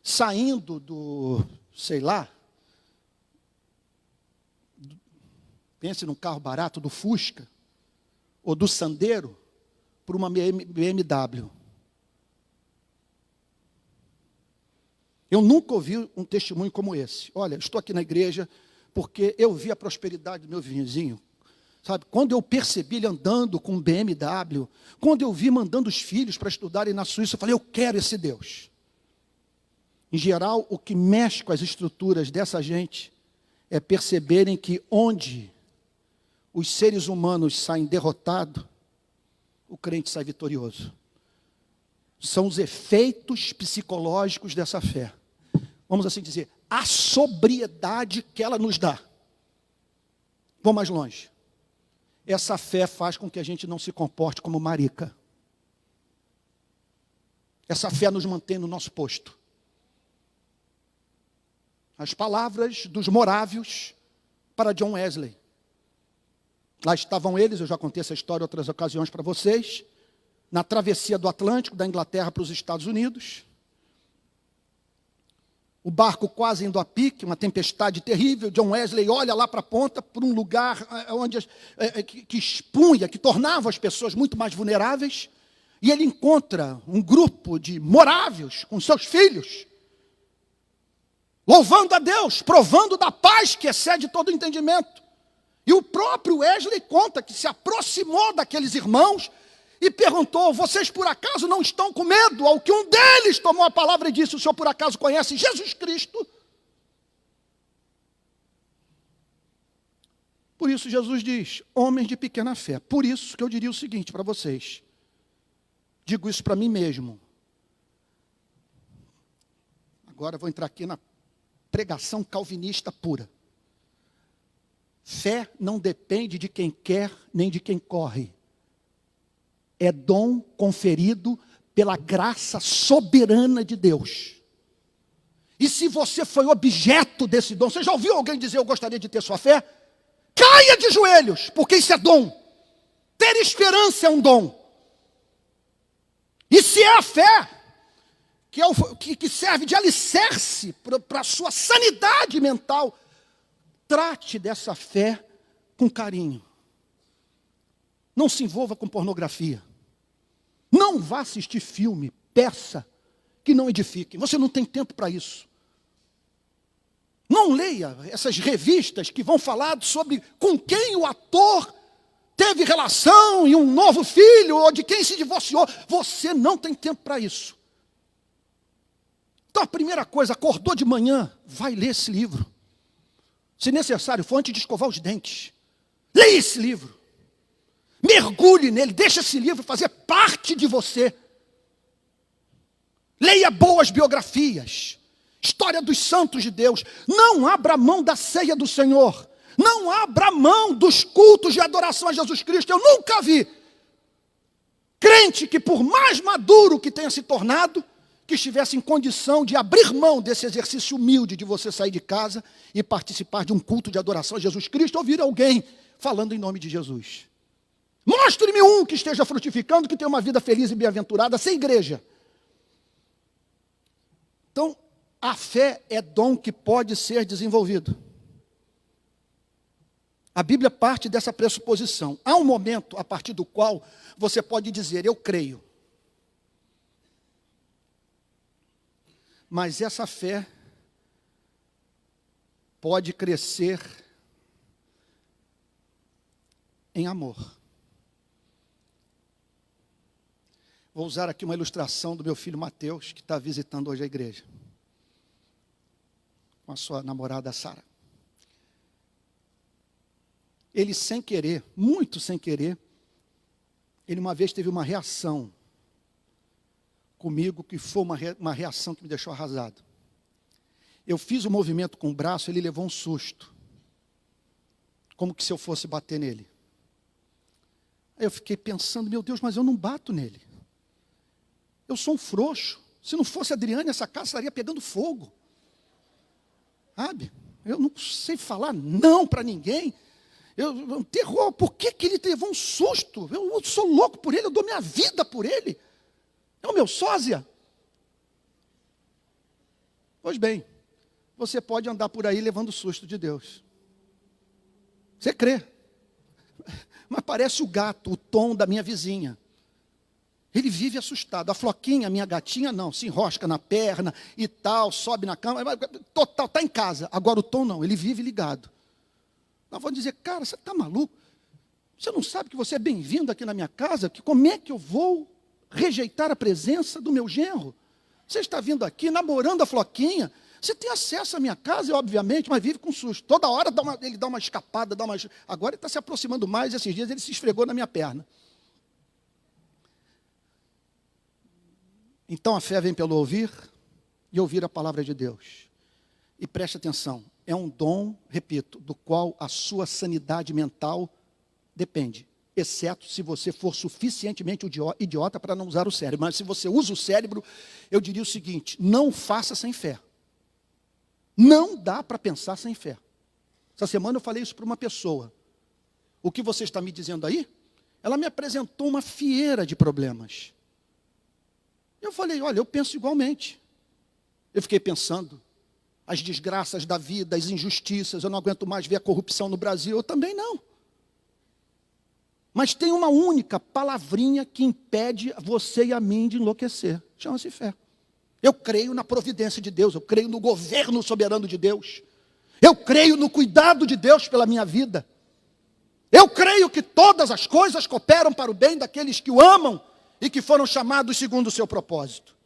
saindo do, sei lá, pense num carro barato, do Fusca, ou do Sandero, por uma BMW. Eu nunca ouvi um testemunho como esse. Olha, estou aqui na igreja porque eu vi a prosperidade do meu vizinho. Sabe, quando eu percebi ele andando com um BMW, quando eu vi mandando os filhos para estudarem na Suíça, eu falei, eu quero esse Deus. Em geral, o que mexe com as estruturas dessa gente é perceberem que onde os seres humanos saem derrotados, o crente sai vitorioso. São os efeitos psicológicos dessa fé. Vamos assim dizer, a sobriedade que ela nos dá. Vou mais longe. Essa fé faz com que a gente não se comporte como marica. Essa fé nos mantém no nosso posto. As palavras dos morávios para John Wesley. Lá estavam eles, eu já contei essa história em outras ocasiões para vocês, na travessia do Atlântico, da Inglaterra para os Estados Unidos. O barco quase indo a pique, uma tempestade terrível. John Wesley olha lá para a ponta, por um lugar onde, que expunha, que tornava as pessoas muito mais vulneráveis. E ele encontra um grupo de morávios com seus filhos, louvando a Deus, provando da paz que excede todo o entendimento. E o próprio Wesley conta que se aproximou daqueles irmãos e perguntou, vocês por acaso não estão com medo? Ao que um deles tomou a palavra e disse, o senhor por acaso conhece Jesus Cristo? Por isso Jesus diz, homens de pequena fé. Por isso que eu diria o seguinte para vocês. Digo isso para mim mesmo. Agora vou entrar aqui na pregação calvinista pura. Fé não depende de quem quer nem de quem corre. É dom conferido pela graça soberana de Deus. E se você foi objeto desse dom, você já ouviu alguém dizer, eu gostaria de ter sua fé? Caia de joelhos, porque isso é dom. Ter esperança é um dom. E se é a fé, que serve de alicerce para a sua sanidade mental, trate dessa fé com carinho. Não se envolva com pornografia. Não vá assistir filme, peça, que não edifiquem. Você não tem tempo para isso. Não leia essas revistas que vão falar sobre com quem o ator teve relação e um novo filho, ou de quem se divorciou. Você não tem tempo para isso. Então a primeira coisa, acordou de manhã, vai ler esse livro. Se necessário for, antes de escovar os dentes. Leia esse livro. Mergulhe nele, deixe esse livro fazer parte de você. Leia boas biografias, história dos santos de Deus. Não abra mão da ceia do Senhor. Não abra mão dos cultos de adoração a Jesus Cristo. Eu nunca vi crente que, por mais maduro que tenha se tornado, que estivesse em condição de abrir mão desse exercício humilde de você sair de casa e participar de um culto de adoração a Jesus Cristo, ouvir alguém falando em nome de Jesus. Mostre-me um que esteja frutificando, que tenha uma vida feliz e bem-aventurada, sem igreja. Então, a fé é dom que pode ser desenvolvido. A Bíblia parte dessa pressuposição. Há um momento a partir do qual você pode dizer, eu creio. Mas essa fé pode crescer em amor. Vou usar aqui uma ilustração do meu filho Mateus, que está visitando hoje a igreja, com a sua namorada Sara. Ele, sem querer, muito sem querer, ele uma vez teve uma reação comigo, que foi uma reação que me deixou arrasado. Eu fiz um movimento com o braço, ele levou um susto, como que se eu fosse bater nele. Aí eu fiquei pensando, meu Deus, mas eu não bato nele. Eu sou um frouxo. Se não fosse a Adriane, essa casa estaria pegando fogo. Sabe? Eu não sei falar não para ninguém. Um terror. Por que ele levou um susto? Eu sou louco por ele, eu dou minha vida por ele. É o meu sósia. Pois bem, você pode andar por aí levando susto de Deus. Você crê. Mas parece o gato, o Tom da minha vizinha. Ele vive assustado. A Floquinha, minha gatinha, não, se enrosca na perna e tal, sobe na cama, total, está em casa. Agora o Tom não, ele vive ligado. Nós vamos dizer, cara, você está maluco? Você não sabe que você é bem-vindo aqui na minha casa? Que como é que eu vou rejeitar a presença do meu genro? Você está vindo aqui, namorando a Floquinha, você tem acesso à minha casa, obviamente, mas vive com susto. Toda hora ele dá uma escapada, agora ele está se aproximando mais, esses dias ele se esfregou na minha perna. Então a fé vem pelo ouvir e ouvir a palavra de Deus. E preste atenção, é um dom, repito, do qual a sua sanidade mental depende. Exceto se você for suficientemente idiota para não usar o cérebro. Mas se você usa o cérebro, eu diria o seguinte, não faça sem fé. Não dá para pensar sem fé. Essa semana eu falei isso para uma pessoa. O que você está me dizendo aí? Ela me apresentou uma fieira de problemas. Eu falei, olha, eu penso igualmente. Eu fiquei pensando, as desgraças da vida, as injustiças, eu não aguento mais ver a corrupção no Brasil, eu também não. Mas tem uma única palavrinha que impede você e a mim de enlouquecer, chama-se fé. Eu creio na providência de Deus, eu creio no governo soberano de Deus, eu creio no cuidado de Deus pela minha vida, eu creio que todas as coisas cooperam para o bem daqueles que o amam, e que foram chamados segundo o seu propósito.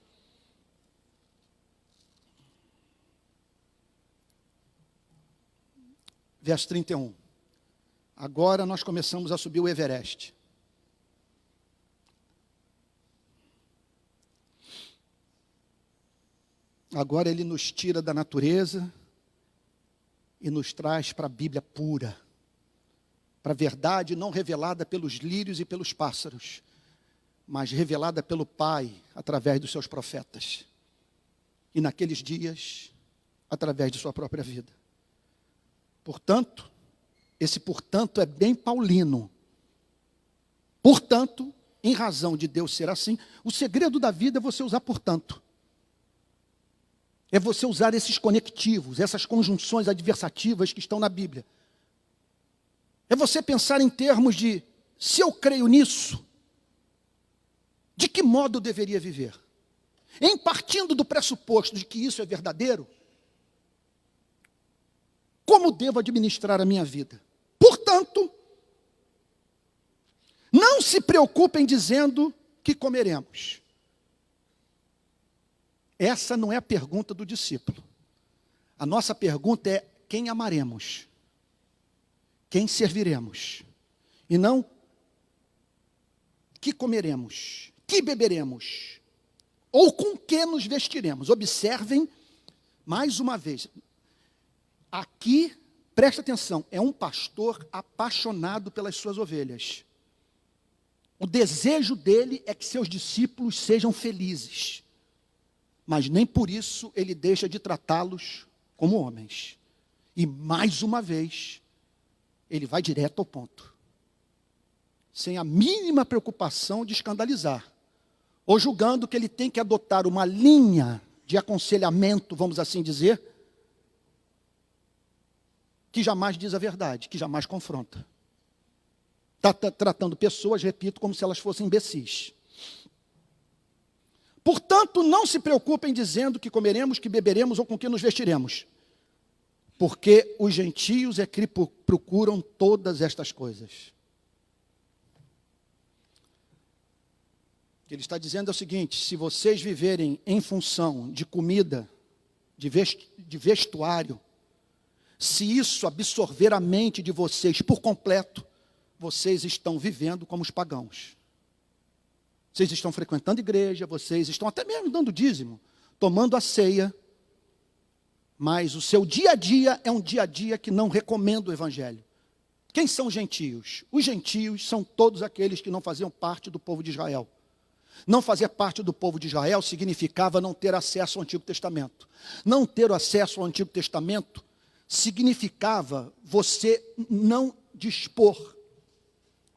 Verso 31. Agora nós começamos a subir o Everest. Agora ele nos tira da natureza e nos traz para a Bíblia pura, para a verdade não revelada pelos lírios e pelos pássaros, mas revelada pelo Pai, através dos seus profetas. E naqueles dias, através de sua própria vida. Portanto, esse portanto é bem paulino. Portanto, em razão de Deus ser assim, o segredo da vida é você usar portanto. É você usar esses conectivos, essas conjunções adversativas que estão na Bíblia. É você pensar em termos de, se eu creio nisso, de que modo eu deveria viver? Em partindo do pressuposto de que isso é verdadeiro, como devo administrar a minha vida? Portanto, não se preocupem dizendo que comeremos. Essa não é a pergunta do discípulo. A nossa pergunta é quem amaremos? Quem serviremos? E não que comeremos? Que beberemos? Ou com que nos vestiremos? Observem, mais uma vez, aqui, presta atenção, é um pastor apaixonado pelas suas ovelhas. O desejo dele é que seus discípulos sejam felizes, mas nem por isso ele deixa de tratá-los como homens. E mais uma vez, ele vai direto ao ponto, sem a mínima preocupação de escandalizar, ou julgando que ele tem que adotar uma linha de aconselhamento, vamos assim dizer, que jamais diz a verdade, que jamais confronta. Está tratando pessoas, repito, como se elas fossem imbecis. Portanto, não se preocupem dizendo que comeremos, que beberemos ou com que nos vestiremos, porque os gentios é que procuram todas estas coisas. O que ele está dizendo é o seguinte: se vocês viverem em função de comida, de vestuário, se isso absorver a mente de vocês por completo, vocês estão vivendo como os pagãos. Vocês estão frequentando igreja, vocês estão até mesmo dando dízimo, tomando a ceia, mas o seu dia a dia é um dia a dia que não recomenda o evangelho. Quem são os gentios? Os gentios são todos aqueles que não faziam parte do povo de Israel. Não fazer parte do povo de Israel significava não ter acesso ao Antigo Testamento. Não ter acesso ao Antigo Testamento significava você não dispor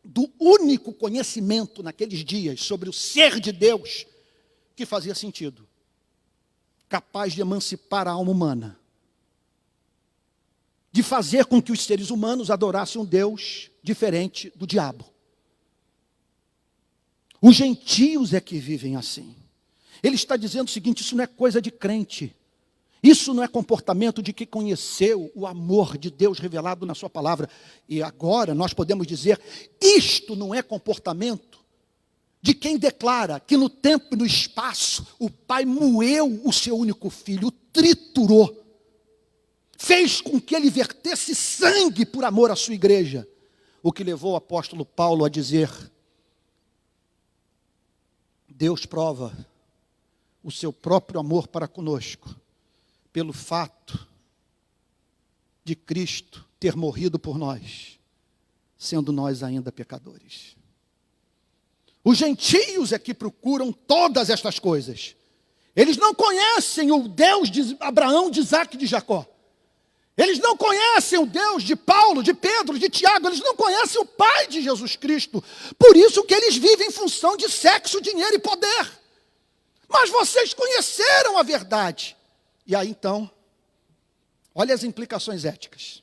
do único conhecimento naqueles dias sobre o ser de Deus que fazia sentido, capaz de emancipar a alma humana, de fazer com que os seres humanos adorassem um Deus diferente do diabo. Os gentios é que vivem assim. Ele está dizendo o seguinte: isso não é coisa de crente. Isso não é comportamento de quem conheceu o amor de Deus revelado na sua palavra. E agora nós podemos dizer, isto não é comportamento de quem declara que no tempo e no espaço o Pai moeu o seu único filho, o triturou, fez com que ele vertesse sangue por amor à sua igreja. O que levou o apóstolo Paulo a dizer: Deus prova o seu próprio amor para conosco pelo fato de Cristo ter morrido por nós, sendo nós ainda pecadores. Os gentios é que procuram todas estas coisas. Eles não conhecem o Deus de Abraão, de Isaac e de Jacó. Eles não conhecem o Deus de Paulo, de Pedro, de Tiago. Eles não conhecem o Pai de Jesus Cristo. Por isso que eles vivem em função de sexo, dinheiro e poder. Mas vocês conheceram a verdade. E aí então, olha as implicações éticas.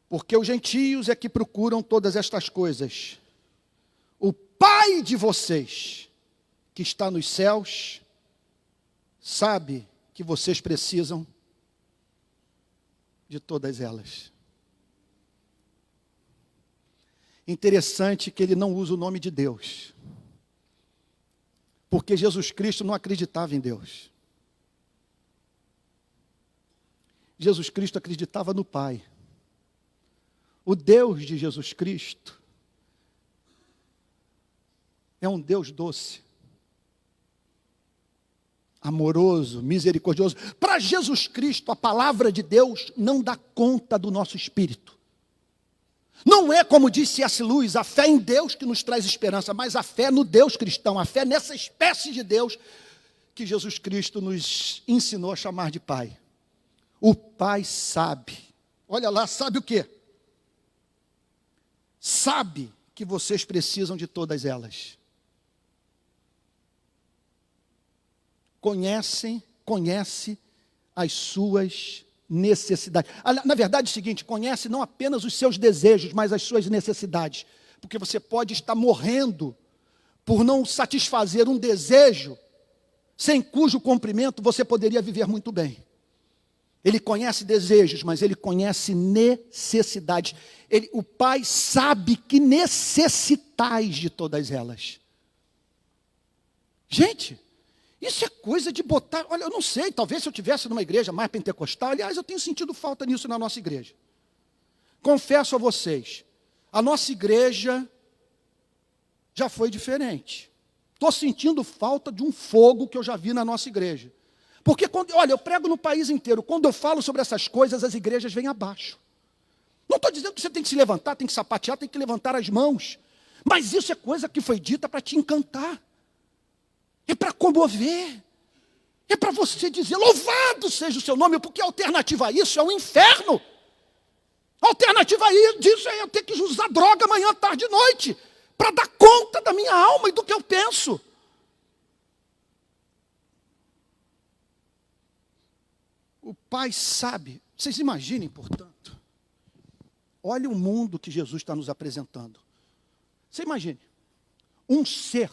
Porque os gentios é que procuram todas estas coisas. O Pai de vocês, que está nos céus, sabe que vocês precisam de todas elas. Interessante que ele não usa o nome de Deus, porque Jesus Cristo não acreditava em Deus. Jesus Cristo acreditava no Pai. O Deus de Jesus Cristo é um Deus doce, amoroso, misericordioso. Para Jesus Cristo, a palavra de Deus não dá conta do nosso espírito. Não é, como disse C.S. Lewis, a fé em Deus que nos traz esperança, mas a fé no Deus cristão, a fé nessa espécie de Deus que Jesus Cristo nos ensinou a chamar de Pai. O Pai sabe, olha lá, sabe o quê? Sabe que vocês precisam de todas elas. Conhece as suas necessidades. Na verdade é o seguinte: conhece não apenas os seus desejos, mas as suas necessidades. Porque você pode estar morrendo por não satisfazer um desejo, sem cujo cumprimento você poderia viver muito bem. Ele conhece desejos, mas ele conhece necessidades. O Pai sabe que necessitais de todas elas. Gente, isso é coisa de botar... Olha, eu não sei, talvez se eu estivesse numa igreja mais pentecostal, aliás, eu tenho sentido falta nisso na nossa igreja. Confesso a vocês, a nossa igreja já foi diferente. Estou sentindo falta de um fogo que eu já vi na nossa igreja. Porque, olha, eu prego no país inteiro, quando eu falo sobre essas coisas, as igrejas vêm abaixo. Não estou dizendo que você tem que se levantar, tem que sapatear, tem que levantar as mãos. Mas isso é coisa que foi dita para te encantar. É para comover. É para você dizer, louvado seja o seu nome, porque a alternativa a isso é o inferno. A alternativa a disso é eu ter que usar droga manhã, tarde e noite, para dar conta da minha alma e do que eu penso. O Pai sabe. Vocês imaginem, portanto, olha o mundo que Jesus está nos apresentando. Você imagine, um ser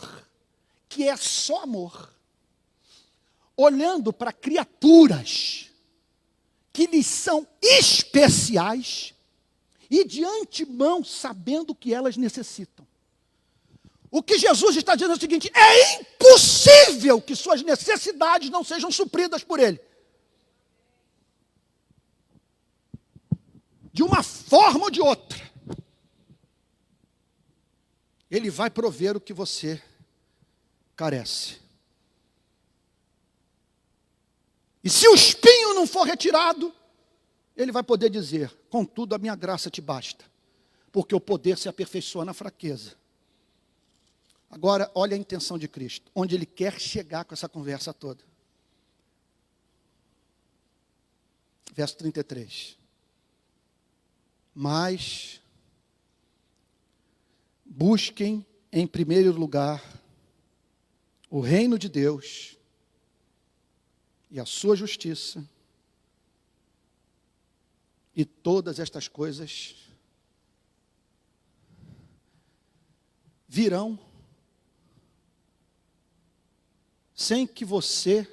que é só amor, olhando para criaturas que lhes são especiais e de antemão sabendo o que elas necessitam. O que Jesus está dizendo é o seguinte: é impossível que suas necessidades não sejam supridas por Ele. De uma forma ou de outra, Ele vai prover o que você carece. E se o espinho não for retirado, Ele vai poder dizer: contudo, a minha graça te basta, porque o poder se aperfeiçoa na fraqueza. Agora, olha a intenção de Cristo, onde Ele quer chegar com essa conversa toda. Verso 33. Mas busquem em primeiro lugar o reino de Deus e a sua justiça, e todas estas coisas virão sem que você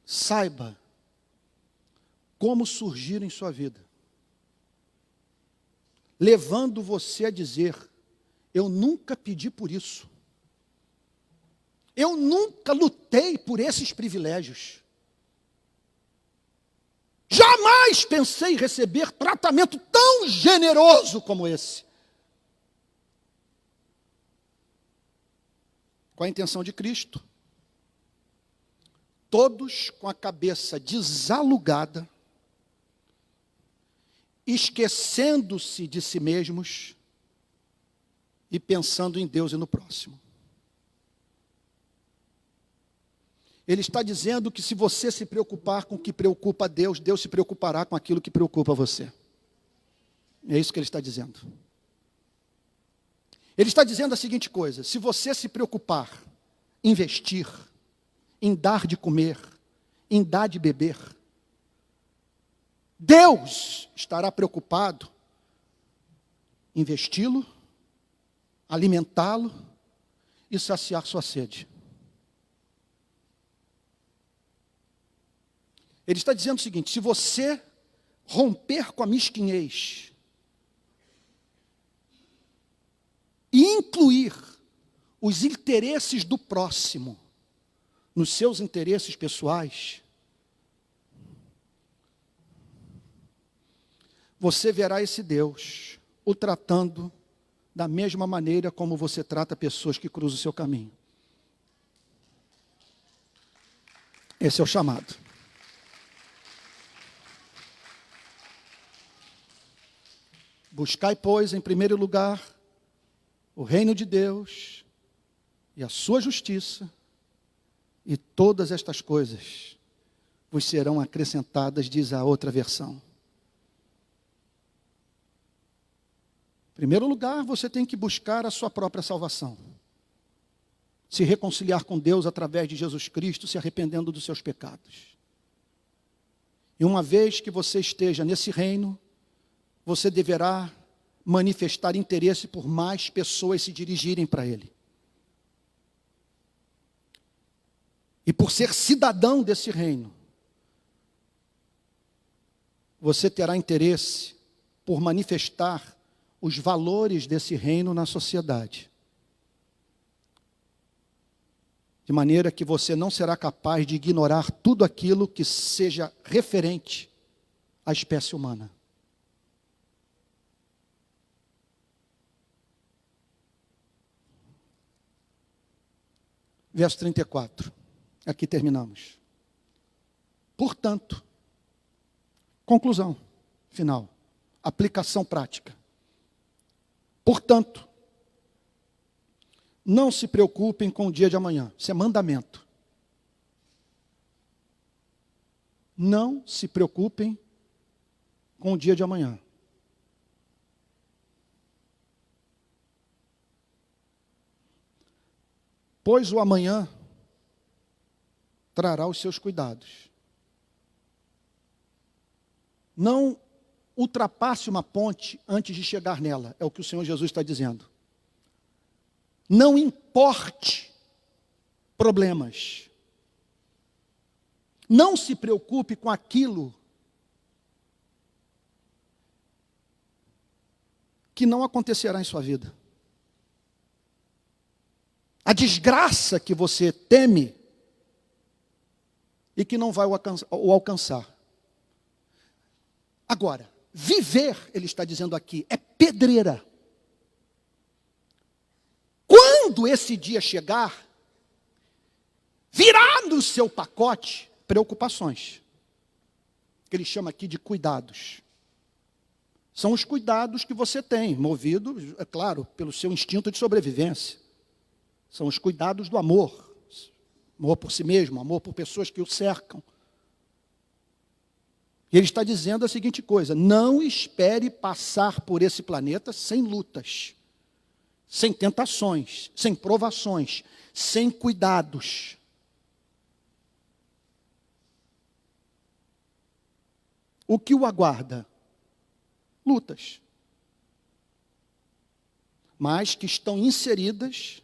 saiba como surgir em sua vida, levando você a dizer: eu nunca pedi por isso, eu nunca lutei por esses privilégios, jamais pensei em receber tratamento tão generoso como esse. Com a intenção de Cristo, todos com a cabeça desalugada, esquecendo-se de si mesmos e pensando em Deus e no próximo. Ele está dizendo que se você se preocupar com o que preocupa a Deus, Deus se preocupará com aquilo que preocupa você. É isso que ele está dizendo. Ele está dizendo a seguinte coisa: se você se preocupar, investir, em dar de comer, em dar de beber, Deus estará preocupado em vesti-lo, alimentá-lo e saciar sua sede. Ele está dizendo o seguinte: se você romper com a mesquinhez e incluir os interesses do próximo nos seus interesses pessoais, você verá esse Deus o tratando da mesma maneira como você trata pessoas que cruzam o seu caminho. Esse é o chamado. Buscai, pois, em primeiro lugar o reino de Deus e a sua justiça, e todas estas coisas vos serão acrescentadas, diz a outra versão. Em primeiro lugar, você tem que buscar a sua própria salvação. Se reconciliar com Deus através de Jesus Cristo, se arrependendo dos seus pecados. E uma vez que você esteja nesse reino, você deverá manifestar interesse por mais pessoas se dirigirem para Ele. E por ser cidadão desse reino, você terá interesse por manifestar os valores desse reino na sociedade. De maneira que você não será capaz de ignorar tudo aquilo que seja referente à espécie humana. Verso 34. Aqui terminamos. Portanto, conclusão final, aplicação prática. Portanto, não se preocupem com o dia de amanhã. Isso é mandamento. Não se preocupem com o dia de amanhã. Pois o amanhã trará os seus cuidados. Não ultrapasse uma ponte antes de chegar nela, é o que o Senhor Jesus está dizendo. Não importe problemas. Não se preocupe com aquilo que não acontecerá em sua vida. A desgraça que você teme e que não vai o alcançar. Agora, viver, ele está dizendo aqui, é pedreira. Quando esse dia chegar, virá no seu pacote preocupações, que ele chama aqui de cuidados. São os cuidados que você tem, movido, é claro, pelo seu instinto de sobrevivência. São os cuidados do amor. Amor por si mesmo, amor por pessoas que o cercam. E ele está dizendo a seguinte coisa: não espere passar por esse planeta sem lutas, sem tentações, sem provações, sem cuidados. O que o aguarda? Lutas. Mas que estão inseridas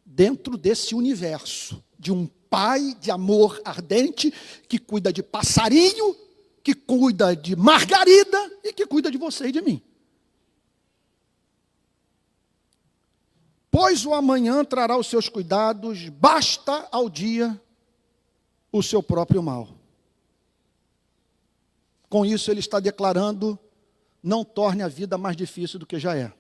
dentro desse universo de um pai de amor ardente que cuida de passarinho, que cuida de Margarida e que cuida de você e de mim. Pois o amanhã trará os seus cuidados, basta ao dia o seu próprio mal. Com isso ele está declarando: não torne a vida mais difícil do que já é.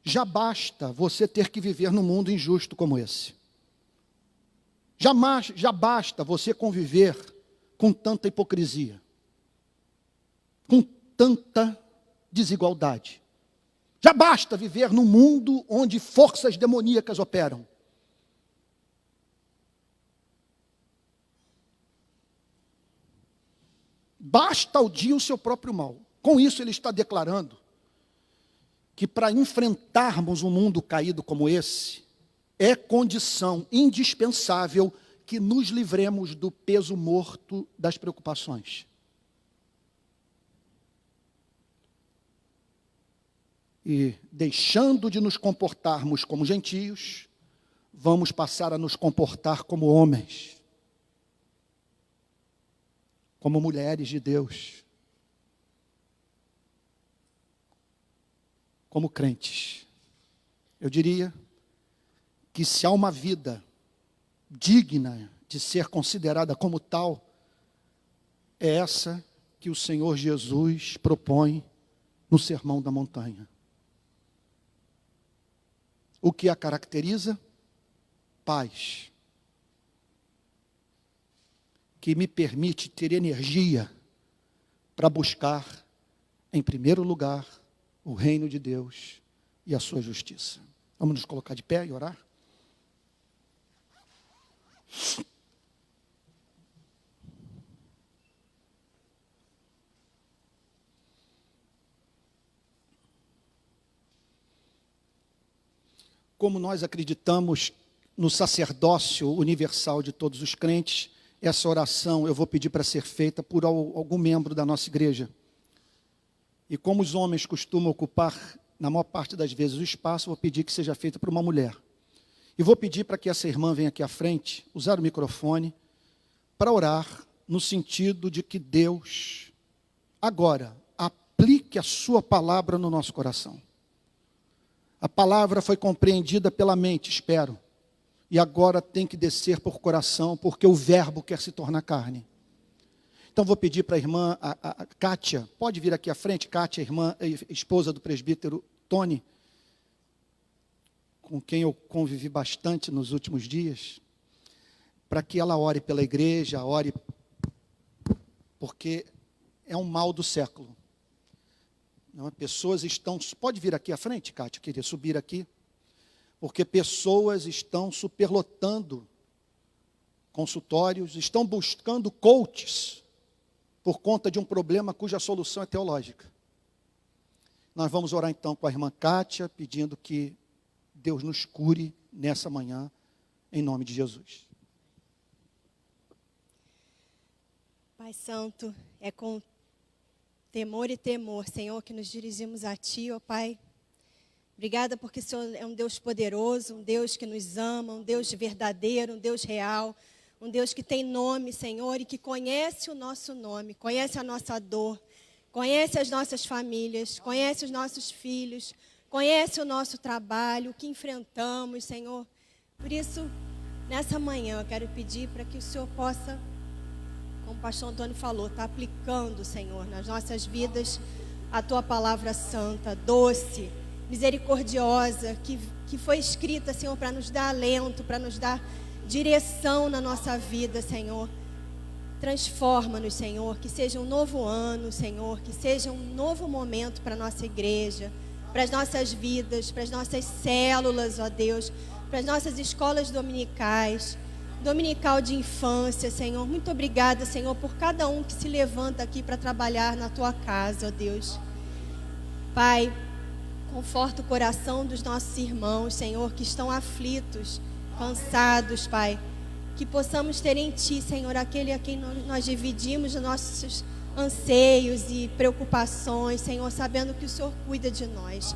Já basta você ter que viver num mundo injusto como esse. Já basta você conviver com tanta hipocrisia, com tanta desigualdade. Já basta viver num mundo onde forças demoníacas operam. Basta ao dia o seu próprio mal. Com isso ele está declarando que para enfrentarmos um mundo caído como esse, é condição indispensável que nos livremos do peso morto das preocupações. E deixando de nos comportarmos como gentios, vamos passar a nos comportar como homens, como mulheres de Deus, como crentes. Eu diria que se há uma vida digna de ser considerada como tal, é essa que o Senhor Jesus propõe no Sermão da Montanha. O que a caracteriza? Paz. Que me permite ter energia para buscar, em primeiro lugar, o reino de Deus e a sua justiça. Vamos nos colocar de pé e orar? Como nós acreditamos no sacerdócio universal de todos os crentes, essa oração eu vou pedir para ser feita por algum membro da nossa igreja. E como os homens costumam ocupar, na maior parte das vezes, o espaço, vou pedir que seja feita por uma mulher. E vou pedir para que essa irmã venha aqui à frente, usar o microfone, para orar no sentido de que Deus, agora, aplique a sua palavra no nosso coração. A palavra foi compreendida pela mente, espero. E agora tem que descer por coração, porque o verbo quer se tornar carne. Então vou pedir para a irmã, a Kátia, pode vir aqui à frente, Kátia, irmã, esposa do presbítero Tony, com quem eu convivi bastante nos últimos dias, para que ela ore pela igreja, ore, porque é um mal do século. Não, pessoas estão, pode vir aqui à frente, Kátia, queria subir aqui, porque pessoas estão superlotando consultórios, estão buscando coaches, por conta de um problema cuja solução é teológica. Nós vamos orar então com a irmã Kátia, pedindo que Deus nos cure nessa manhã, em nome de Jesus. Pai Santo, é com temor e temor, Senhor, que nos dirigimos a Ti, ó Pai. Obrigada porque o Senhor é um Deus poderoso, um Deus que nos ama, um Deus verdadeiro, um Deus real, um Deus que tem nome, Senhor, e que conhece o nosso nome, conhece a nossa dor, conhece as nossas famílias, conhece os nossos filhos, conhece o nosso trabalho, o que enfrentamos, Senhor. Por isso, nessa manhã, eu quero pedir para que o Senhor possa, como o pastor Antônio falou, estar aplicando, Senhor, nas nossas vidas, a Tua palavra santa, doce, misericordiosa, que foi escrita, Senhor, para nos dar alento, para nos dar direção na nossa vida, Senhor. Transforma-nos, Senhor, que seja um novo ano, Senhor, que seja um novo momento para a nossa igreja, para as nossas vidas, para as nossas células, ó Deus, para as nossas escolas dominicais, dominical de infância, Senhor. Muito obrigada, Senhor, por cada um que se levanta aqui para trabalhar na Tua casa, ó Deus. Pai, conforta o coração dos nossos irmãos, Senhor, que estão aflitos, cansados, Pai. Que possamos ter em Ti, Senhor, aquele a quem nós dividimos os nossos anseios e preocupações, Senhor, sabendo que o Senhor cuida de nós.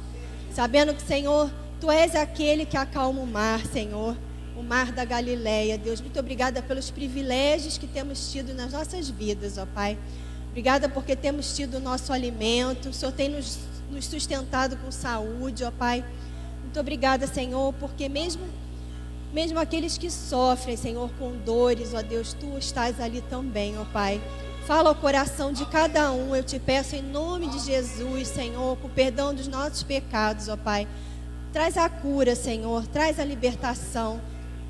Sabendo que, Senhor, Tu és aquele que acalma o mar, Senhor, o mar da Galileia. Deus, muito obrigada pelos privilégios que temos tido nas nossas vidas, ó Pai. Obrigada porque temos tido o nosso alimento. O Senhor tem nos sustentado com saúde, ó Pai. Muito obrigada, Senhor, porque mesmo aqueles que sofrem, Senhor, com dores, ó Deus, Tu estás ali também, ó Pai. Fala ao coração de cada um, eu te peço em nome de Jesus, Senhor, com perdão dos nossos pecados, ó Pai. Traz a cura, Senhor, traz a libertação,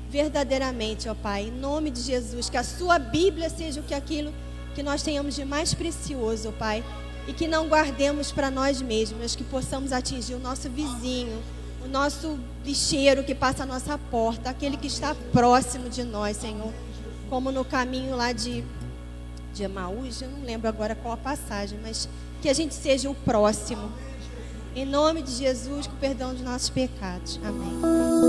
verdadeiramente, ó Pai, em nome de Jesus, que a Sua Bíblia seja aquilo que nós tenhamos de mais precioso, ó Pai, e que não guardemos para nós mesmos, mas que possamos atingir o nosso vizinho, o nosso lixeiro que passa a nossa porta, aquele que está próximo de nós, Senhor. Como no caminho lá de Emaús, eu não lembro agora qual a passagem, mas que a gente seja o próximo. Em nome de Jesus, com perdão dos nossos pecados. Amém.